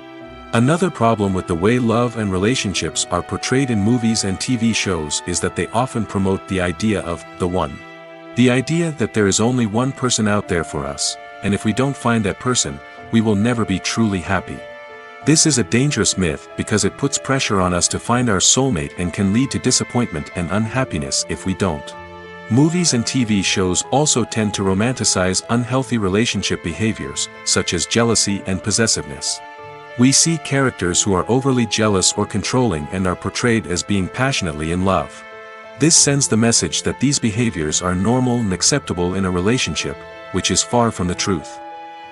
Another problem with the way love and relationships are portrayed in movies and TV shows is that they often promote the idea of the one. The idea that there is only one person out there for us, and if we don't find that person, we will never be truly happy. This is a dangerous myth because it puts pressure on us to find our soulmate and can lead to disappointment and unhappiness if we don't. Movies and TV shows also tend to romanticize unhealthy relationship behaviors, such as jealousy and possessiveness. We see characters who are overly jealous or controlling and are portrayed as being passionately in love. This sends the message that these behaviors are normal and acceptable in a relationship, which is far from the truth.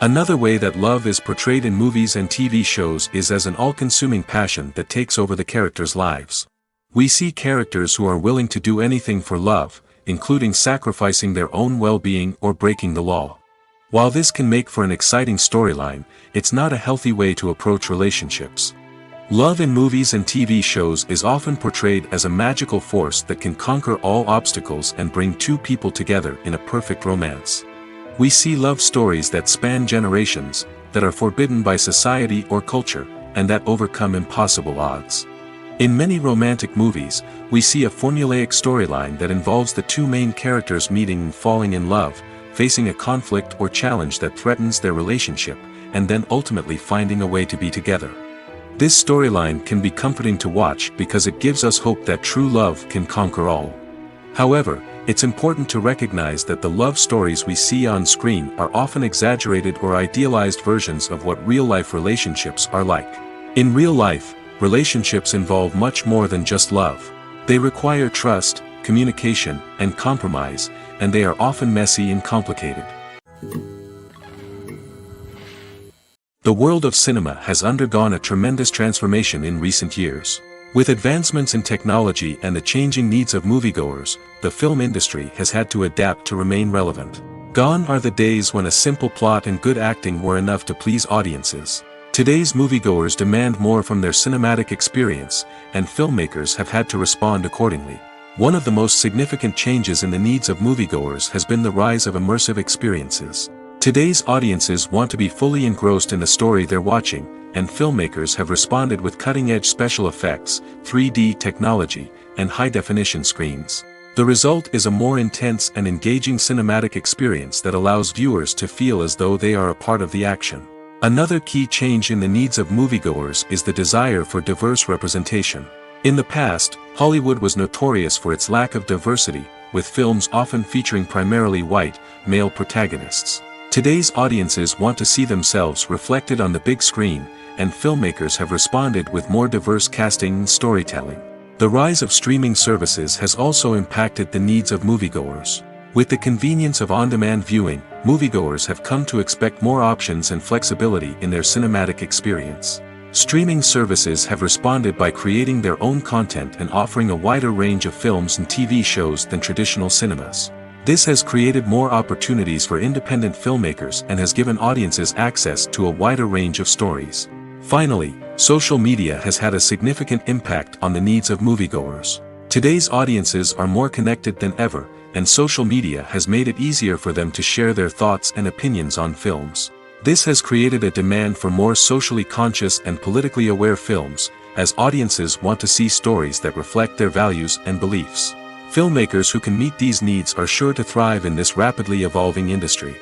Another way that love is portrayed in movies and TV shows is as an all-consuming passion that takes over the characters' lives. We see characters who are willing to do anything for love, including sacrificing their own well-being or breaking the law. While this can make for an exciting storyline, it's not a healthy way to approach relationships. Love in movies and TV shows is often portrayed as a magical force that can conquer all obstacles and bring two people together in a perfect romance. We see love stories that span generations, that are forbidden by society or culture, and that overcome impossible odds. In many romantic movies, we see a formulaic storyline that involves the two main characters meeting and falling in love, facing a conflict or challenge that threatens their relationship, and then ultimately finding a way to be together. This storyline can be comforting to watch because it gives us hope that true love can conquer all. However, It's important to recognize that the love stories we see on screen are often exaggerated or idealized versions of what real-life relationships are like. In real life, relationships involve much more than just love. They require trust, communication, and compromise, and they are often messy and complicated. The world of cinema has undergone a tremendous transformation in recent years. With advancements in technology and the changing needs of moviegoers, the film industry has had to adapt to remain relevant. Gone are the days when a simple plot and good acting were enough to please audiences. Today's moviegoers demand more from their cinematic experience, and filmmakers have had to respond accordingly. One of the most significant changes in the needs of moviegoers has been the rise of immersive experiences. Today's audiences want to be fully engrossed in the story they're watching, and filmmakers have responded with cutting-edge special effects, 3D technology, and high-definition screens. The result is a more intense and engaging cinematic experience that allows viewers to feel as though they are a part of the action. Another key change in the needs of moviegoers is the desire for diverse representation. In the past, Hollywood was notorious for its lack of diversity, with films often featuring primarily white, male protagonists. Today's audiences want to see themselves reflected on the big screen, and filmmakers have responded with more diverse casting and storytelling. The rise of streaming services has also impacted the needs of moviegoers. With the convenience of on-demand viewing, moviegoers have come to expect more options and flexibility in their cinematic experience. Streaming services have responded by creating their own content and offering a wider range of films and TV shows than traditional cinemas. This has created more opportunities for independent filmmakers and has given audiences access to a wider range of stories. Finally, social media has had a significant impact on the needs of moviegoers. Today's audiences are more connected than ever, and social media has made it easier for them to share their thoughts and opinions on films. This has created a demand for more socially conscious and politically aware films, as audiences want to see stories that reflect their values and beliefs. Filmmakers who can meet these needs are sure to thrive in this rapidly evolving industry.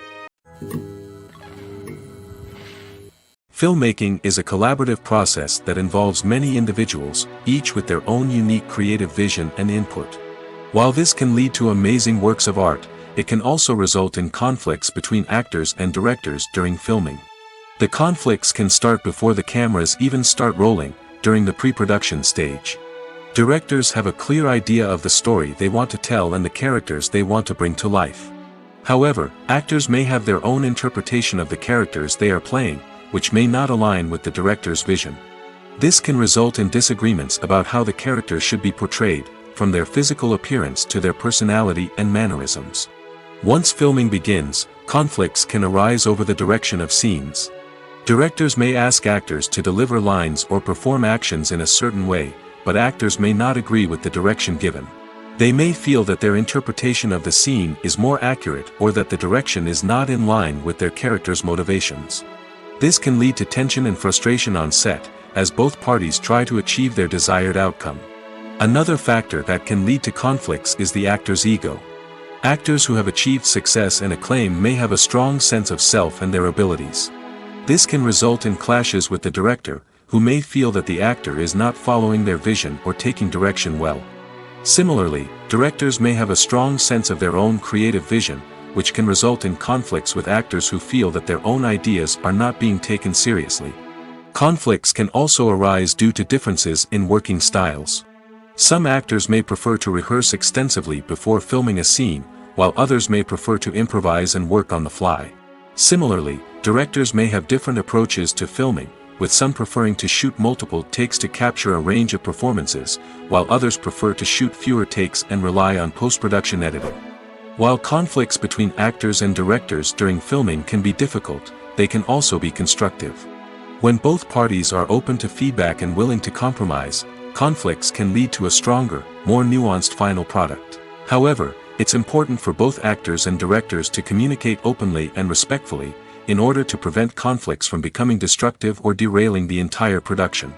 Filmmaking is a collaborative process that involves many individuals, each with their own unique creative vision and input. While this can lead to amazing works of art, it can also result in conflicts between actors and directors during filming. The conflicts can start before the cameras even start rolling, during the pre-production stage. Directors have a clear idea of the story they want to tell and the characters they want to bring to life. However, actors may have their own interpretation of the characters they are playing, which may not align with the director's vision. This can result in disagreements about how the characters should be portrayed, from their physical appearance to their personality and mannerisms. Once filming begins, conflicts can arise over the direction of scenes. Directors may ask actors to deliver lines or perform actions in a certain way, but actors may not agree with the direction given. They may feel that their interpretation of the scene is more accurate or that the direction is not in line with their character's motivations. This can lead to tension and frustration on set, as both parties try to achieve their desired outcome. Another factor that can lead to conflicts is the actor's ego. Actors who have achieved success and acclaim may have a strong sense of self and their abilities. This can result in clashes with the director, who may feel that the actor is not following their vision or taking direction well. Similarly, directors may have a strong sense of their own creative vision, which can result in conflicts with actors who feel that their own ideas are not being taken seriously. Conflicts can also arise due to differences in working styles. Some actors may prefer to rehearse extensively before filming a scene, while others may prefer to improvise and work on the fly. Similarly, directors may have different approaches to filming, with some preferring to shoot multiple takes to capture a range of performances, while others prefer to shoot fewer takes and rely on post-production editing. While conflicts between actors and directors during filming can be difficult, they can also be constructive. When both parties are open to feedback and willing to compromise, conflicts can lead to a stronger, more nuanced final product. However, it's important for both actors and directors to communicate openly and respectfully, in order to prevent conflicts from becoming destructive or derailing the entire production.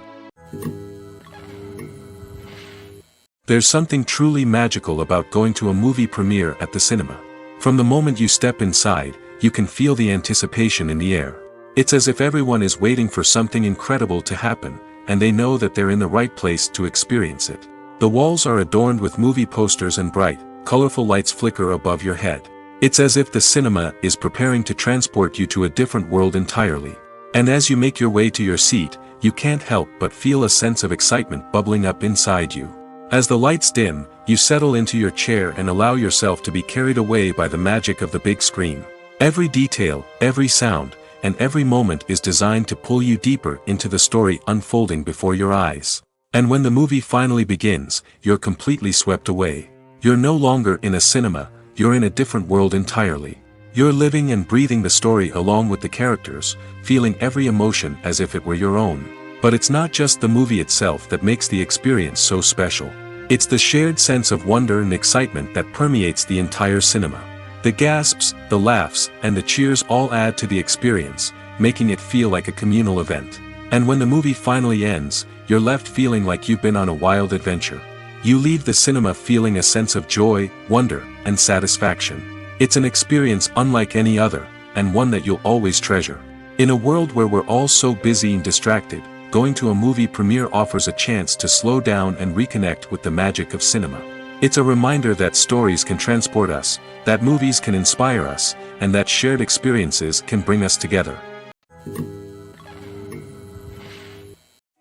There's something truly magical about going to a movie premiere at the cinema. From the moment you step inside, you can feel the anticipation in the air. It's as if everyone is waiting for something incredible to happen, and they know that they're in the right place to experience it. The walls are adorned with movie posters and bright, colorful lights flicker above your head. It's as if the cinema is preparing to transport you to a different world entirely. And as you make your way to your seat, you can't help but feel a sense of excitement bubbling up inside you. As the lights dim, you settle into your chair and allow yourself to be carried away by the magic of the big screen. Every detail, every sound, and every moment is designed to pull you deeper into the story unfolding before your eyes. And when the movie finally begins, you're completely swept away. You're no longer in a cinema, you're in a different world entirely. You're living and breathing the story along with the characters, feeling every emotion as if it were your own. But it's not just the movie itself that makes the experience so special. It's the shared sense of wonder and excitement that permeates the entire cinema. The gasps, the laughs, and the cheers all add to the experience, making it feel like a communal event. And when the movie finally ends, you're left feeling like you've been on a wild adventure. You leave the cinema feeling a sense of joy, wonder, and satisfaction. It's an experience unlike any other, and one that you'll always treasure. In a world where we're all so busy and distracted, going to a movie premiere offers a chance to slow down and reconnect with the magic of cinema. It's a reminder that stories can transport us, that movies can inspire us, and that shared experiences can bring us together.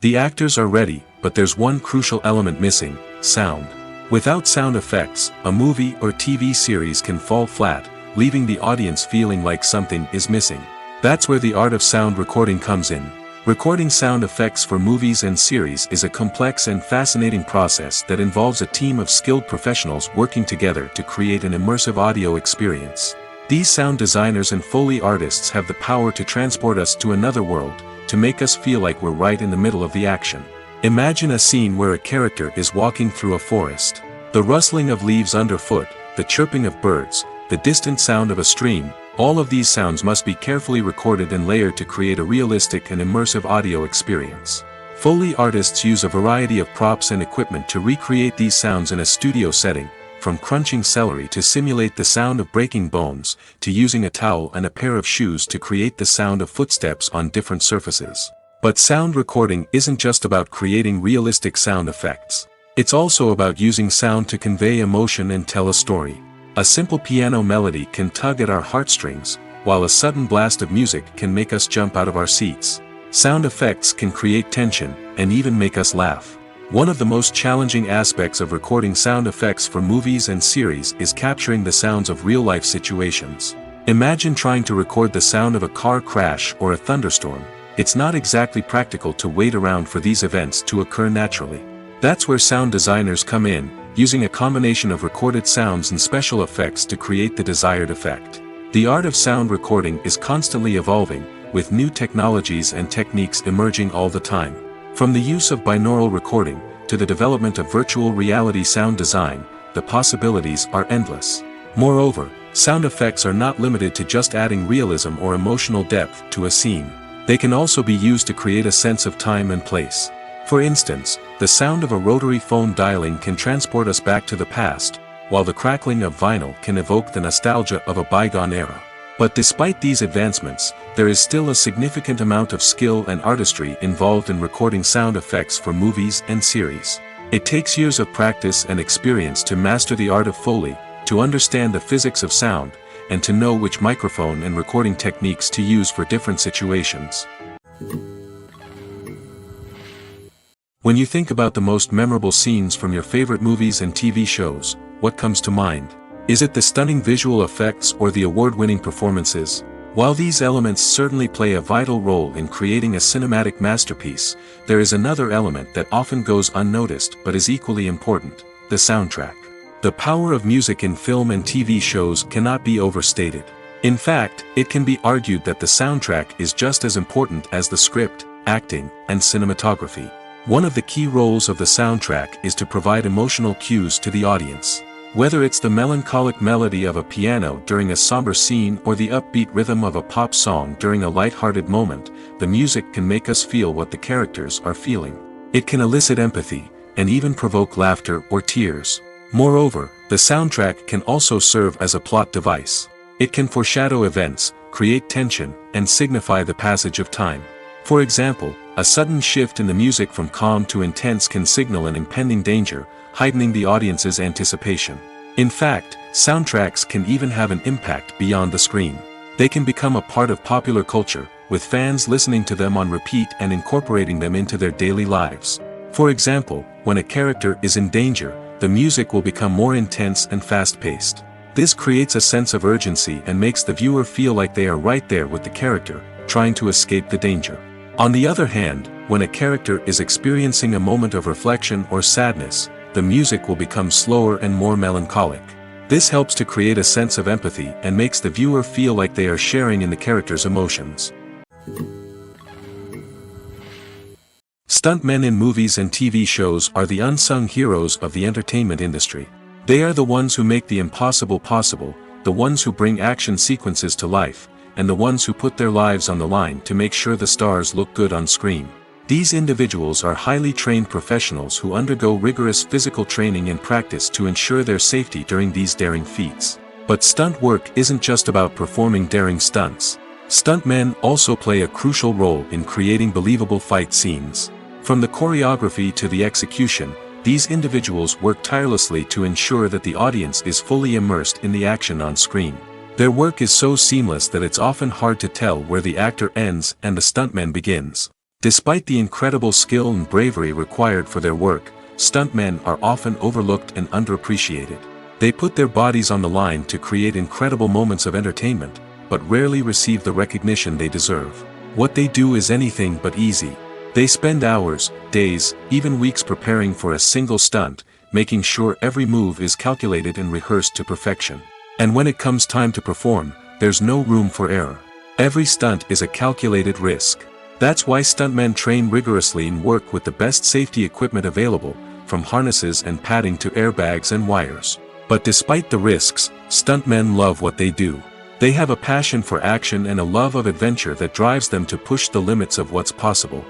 The actors are ready, but there's one crucial element missing: sound. Without sound effects, a movie or TV series can fall flat, leaving the audience feeling like something is missing. That's where the art of sound recording comes in. Recording sound effects for movies and series is a complex and fascinating process that involves a team of skilled professionals working together to create an immersive audio experience. These sound designers and Foley artists have the power to transport us to another world, to make us feel like we're right in the middle of the action. Imagine a scene where a character is walking through a forest. The rustling of leaves underfoot, the chirping of birds, the distant sound of a stream, all of these sounds must be carefully recorded and layered to create a realistic and immersive audio experience. Foley artists use a variety of props and equipment to recreate these sounds in a studio setting, from crunching celery to simulate the sound of breaking bones, to using a towel and a pair of shoes to create the sound of footsteps on different surfaces. But sound recording isn't just about creating realistic sound effects. It's also about using sound to convey emotion and tell a story. A simple piano melody can tug at our heartstrings, while a sudden blast of music can make us jump out of our seats. Sound effects can create tension, and even make us laugh. One of the most challenging aspects of recording sound effects for movies and series is capturing the sounds of real-life situations. Imagine trying to record the sound of a car crash or a thunderstorm. It's not exactly practical to wait around for these events to occur naturally. That's where sound designers come in, using a combination of recorded sounds and special effects to create the desired effect. The art of sound recording is constantly evolving, with new technologies and techniques emerging all the time. From the use of binaural recording, to the development of virtual reality sound design, the possibilities are endless. Moreover, sound effects are not limited to just adding realism or emotional depth to a scene. They can also be used to create a sense of time and place. For instance, the sound of a rotary phone dialing can transport us back to the past, while the crackling of vinyl can evoke the nostalgia of a bygone era. But despite these advancements, there is still a significant amount of skill and artistry involved in recording sound effects for movies and series. It takes years of practice and experience to master the art of Foley, to understand the physics of sound, and to know which microphone and recording techniques to use for different situations. When you think about the most memorable scenes from your favorite movies and TV shows, what comes to mind? Is it the stunning visual effects or the award-winning performances? While these elements certainly play a vital role in creating a cinematic masterpiece, there is another element that often goes unnoticed but is equally important: the soundtrack. The power of music in film and TV shows cannot be overstated. In fact, it can be argued that the soundtrack is just as important as the script, acting, and cinematography. One of the key roles of the soundtrack is to provide emotional cues to the audience. Whether it's the melancholic melody of a piano during a somber scene or the upbeat rhythm of a pop song during a light-hearted moment, the music can make us feel what the characters are feeling. It can elicit empathy, and even provoke laughter or tears. Moreover, the soundtrack can also serve as a plot device. It can foreshadow events, create tension, and signify the passage of time. For example, a sudden shift in the music from calm to intense can signal an impending danger, heightening the audience's anticipation. In fact, soundtracks can even have an impact beyond the screen. They can become a part of popular culture, with fans listening to them on repeat and incorporating them into their daily lives. For example, when a character is in danger, the music will become more intense and fast-paced. This creates a sense of urgency and makes the viewer feel like they are right there with the character, trying to escape the danger. On the other hand, when a character is experiencing a moment of reflection or sadness, the music will become slower and more melancholic. This helps to create a sense of empathy and makes the viewer feel like they are sharing in the character's emotions. Stuntmen in movies and TV shows are the unsung heroes of the entertainment industry. They are the ones who make the impossible possible, the ones who bring action sequences to life, and the ones who put their lives on the line to make sure the stars look good on screen. These individuals are highly trained professionals who undergo rigorous physical training and practice to ensure their safety during these daring feats. But stunt work isn't just about performing daring stunts. Stuntmen also play a crucial role in creating believable fight scenes. From the choreography to the execution, these individuals work tirelessly to ensure that the audience is fully immersed in the action on screen. Their work is so seamless that it's often hard to tell where the actor ends and the stuntman begins. Despite the incredible skill and bravery required for their work, stuntmen are often overlooked and underappreciated. They put their bodies on the line to create incredible moments of entertainment, but rarely receive the recognition they deserve. What they do is anything but easy. They spend hours, days, even weeks preparing for a single stunt, making sure every move is calculated and rehearsed to perfection. And when it comes time to perform, there's no room for error. Every stunt is a calculated risk. That's why stuntmen train rigorously and work with the best safety equipment available, from harnesses and padding to airbags and wires. But despite the risks, stuntmen love what they do. They have a passion for action and a love of adventure that drives them to push the limits of what's possible.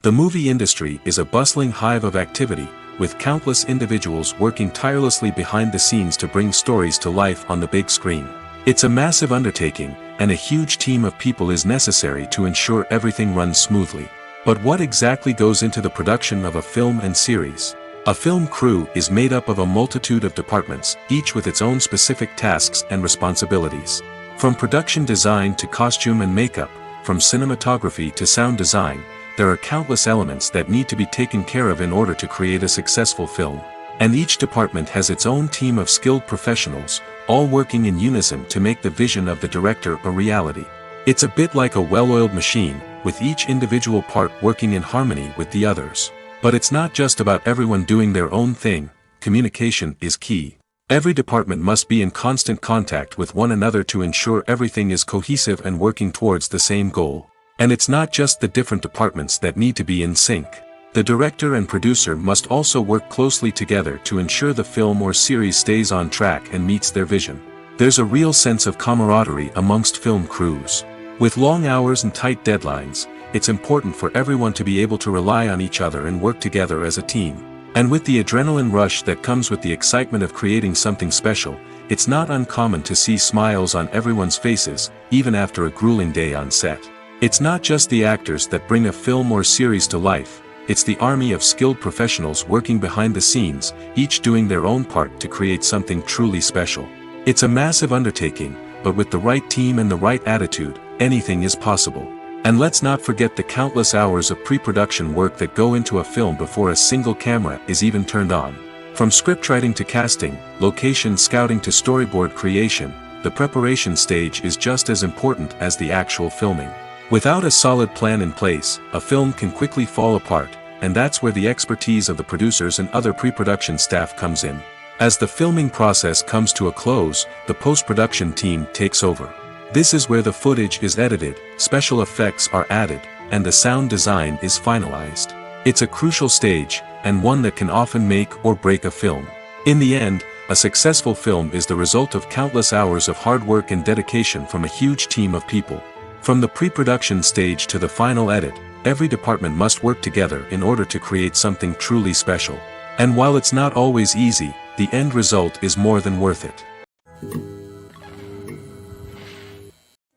The movie industry is a bustling hive of activity, with countless individuals working tirelessly behind the scenes to bring stories to life on the big screen. It's a massive undertaking, and a huge team of people is necessary to ensure everything runs smoothly. But what exactly goes into the production of a film and series? A film crew is made up of a multitude of departments, each with its own specific tasks and responsibilities. From production design to costume and makeup, from cinematography to sound design, there are countless elements that need to be taken care of in order to create a successful film. And each department has its own team of skilled professionals, all working in unison to make the vision of the director a reality. It's a bit like a well-oiled machine, with each individual part working in harmony with the others. But it's not just about everyone doing their own thing. Communication is key. Every department must be in constant contact with one another to ensure everything is cohesive and working towards the same goal. And it's not just the different departments that need to be in sync. The director and producer must also work closely together to ensure the film or series stays on track and meets their vision. There's a real sense of camaraderie amongst film crews. With long hours and tight deadlines, it's important for everyone to be able to rely on each other and work together as a team. And with the adrenaline rush that comes with the excitement of creating something special, it's not uncommon to see smiles on everyone's faces, even after a grueling day on set. It's not just the actors that bring a film or series to life, it's the army of skilled professionals working behind the scenes, each doing their own part to create something truly special. It's a massive undertaking, but with the right team and the right attitude, anything is possible. And let's not forget the countless hours of pre-production work that go into a film before a single camera is even turned on. From scriptwriting to casting, location scouting to storyboard creation, the preparation stage is just as important as the actual filming. Without a solid plan in place, a film can quickly fall apart, and that's where the expertise of the producers and other pre-production staff comes in. As the filming process comes to a close, the post-production team takes over. This is where the footage is edited, special effects are added, and the sound design is finalized. It's a crucial stage, and one that can often make or break a film. In the end, a successful film is the result of countless hours of hard work and dedication from a huge team of people. From the pre-production stage to the final edit, every department must work together in order to create something truly special. And while it's not always easy, the end result is more than worth it.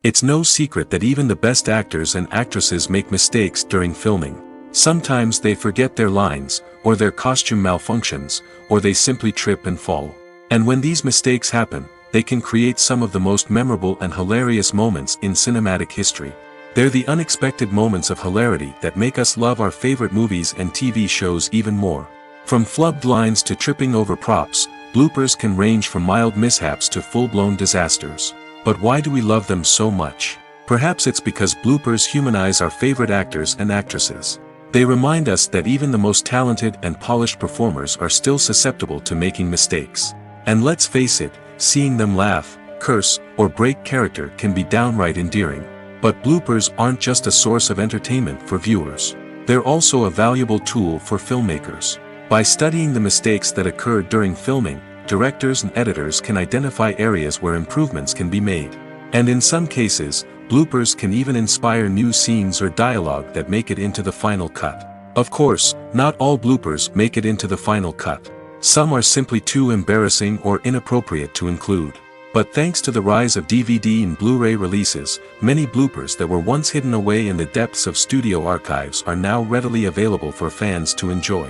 It's no secret that even the best actors and actresses make mistakes during filming. Sometimes they forget their lines, or their costume malfunctions, or they simply trip and fall. And when these mistakes happen, they can create some of the most memorable and hilarious moments in cinematic history. They're the unexpected moments of hilarity that make us love our favorite movies and TV shows even more. From flubbed lines to tripping over props, bloopers can range from mild mishaps to full-blown disasters. But why do we love them so much? Perhaps it's because bloopers humanize our favorite actors and actresses. They remind us that even the most talented and polished performers are still susceptible to making mistakes. And let's face it, seeing them laugh, curse, or break character can be downright endearing. But bloopers aren't just a source of entertainment for viewers. They're also a valuable tool for filmmakers. By studying the mistakes that occurred during filming, directors and editors can identify areas where improvements can be made. And in some cases, bloopers can even inspire new scenes or dialogue that make it into the final cut. Of course, not all bloopers make it into the final cut. Some are simply too embarrassing or inappropriate to include. But thanks to the rise of DVD and Blu-ray releases, many bloopers that were once hidden away in the depths of studio archives are now readily available for fans to enjoy.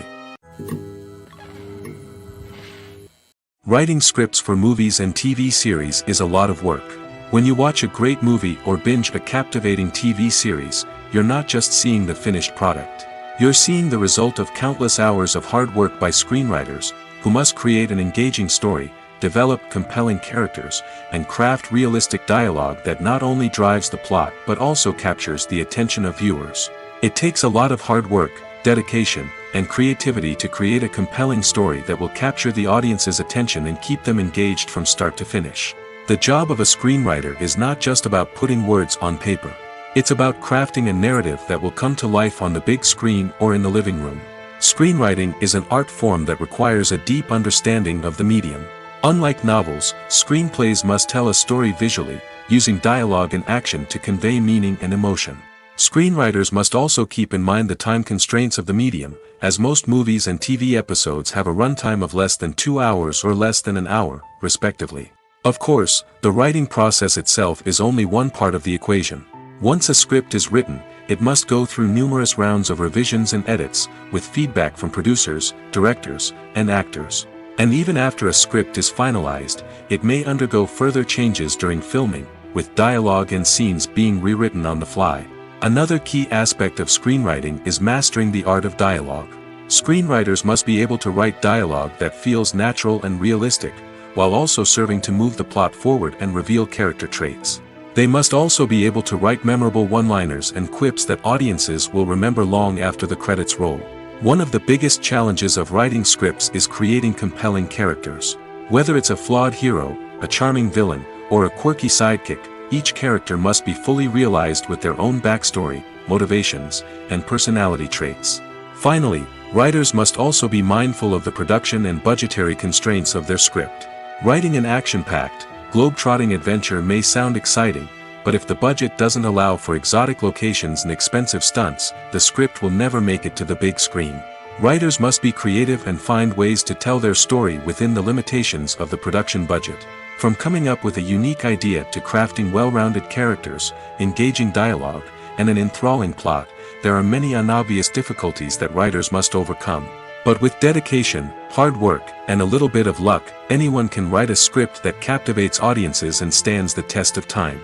Writing scripts for movies and TV series is a lot of work. When you watch a great movie or binge a captivating TV series, you're not just seeing the finished product. You're seeing the result of countless hours of hard work by screenwriters, who must create an engaging story, develop compelling characters, and craft realistic dialogue that not only drives the plot but also captures the attention of viewers. It takes a lot of hard work, dedication, and creativity to create a compelling story that will capture the audience's attention and keep them engaged from start to finish. The job of a screenwriter is not just about putting words on paper. It's about crafting a narrative that will come to life on the big screen or in the living room. Screenwriting is an art form that requires a deep understanding of the medium. Unlike novels, screenplays must tell a story visually, using dialogue and action to convey meaning and emotion. Screenwriters must also keep in mind the time constraints of the medium, as most movies and TV episodes have a runtime of less than 2 hours or less than an hour, respectively. Of course, the writing process itself is only one part of the equation. Once a script is written, it must go through numerous rounds of revisions and edits, with feedback from producers, directors, and actors. And even after a script is finalized, it may undergo further changes during filming, with dialogue and scenes being rewritten on the fly. Another key aspect of screenwriting is mastering the art of dialogue. Screenwriters must be able to write dialogue that feels natural and realistic, while also serving to move the plot forward and reveal character traits. They must also be able to write memorable one-liners and quips that audiences will remember long after the credits roll. One of the biggest challenges of writing scripts is creating compelling characters. Whether it's a flawed hero, a charming villain, or a quirky sidekick, each character must be fully realized with their own backstory, motivations, and personality traits. Finally, writers must also be mindful of the production and budgetary constraints of their script. Writing an action-packed, globe-trotting adventure may sound exciting, but if the budget doesn't allow for exotic locations and expensive stunts, the script will never make it to the big screen. Writers must be creative and find ways to tell their story within the limitations of the production budget. From coming up with a unique idea to crafting well-rounded characters, engaging dialogue, and an enthralling plot, there are many unobvious difficulties that writers must overcome. But with dedication, hard work, and a little bit of luck, anyone can write a script that captivates audiences and stands the test of time.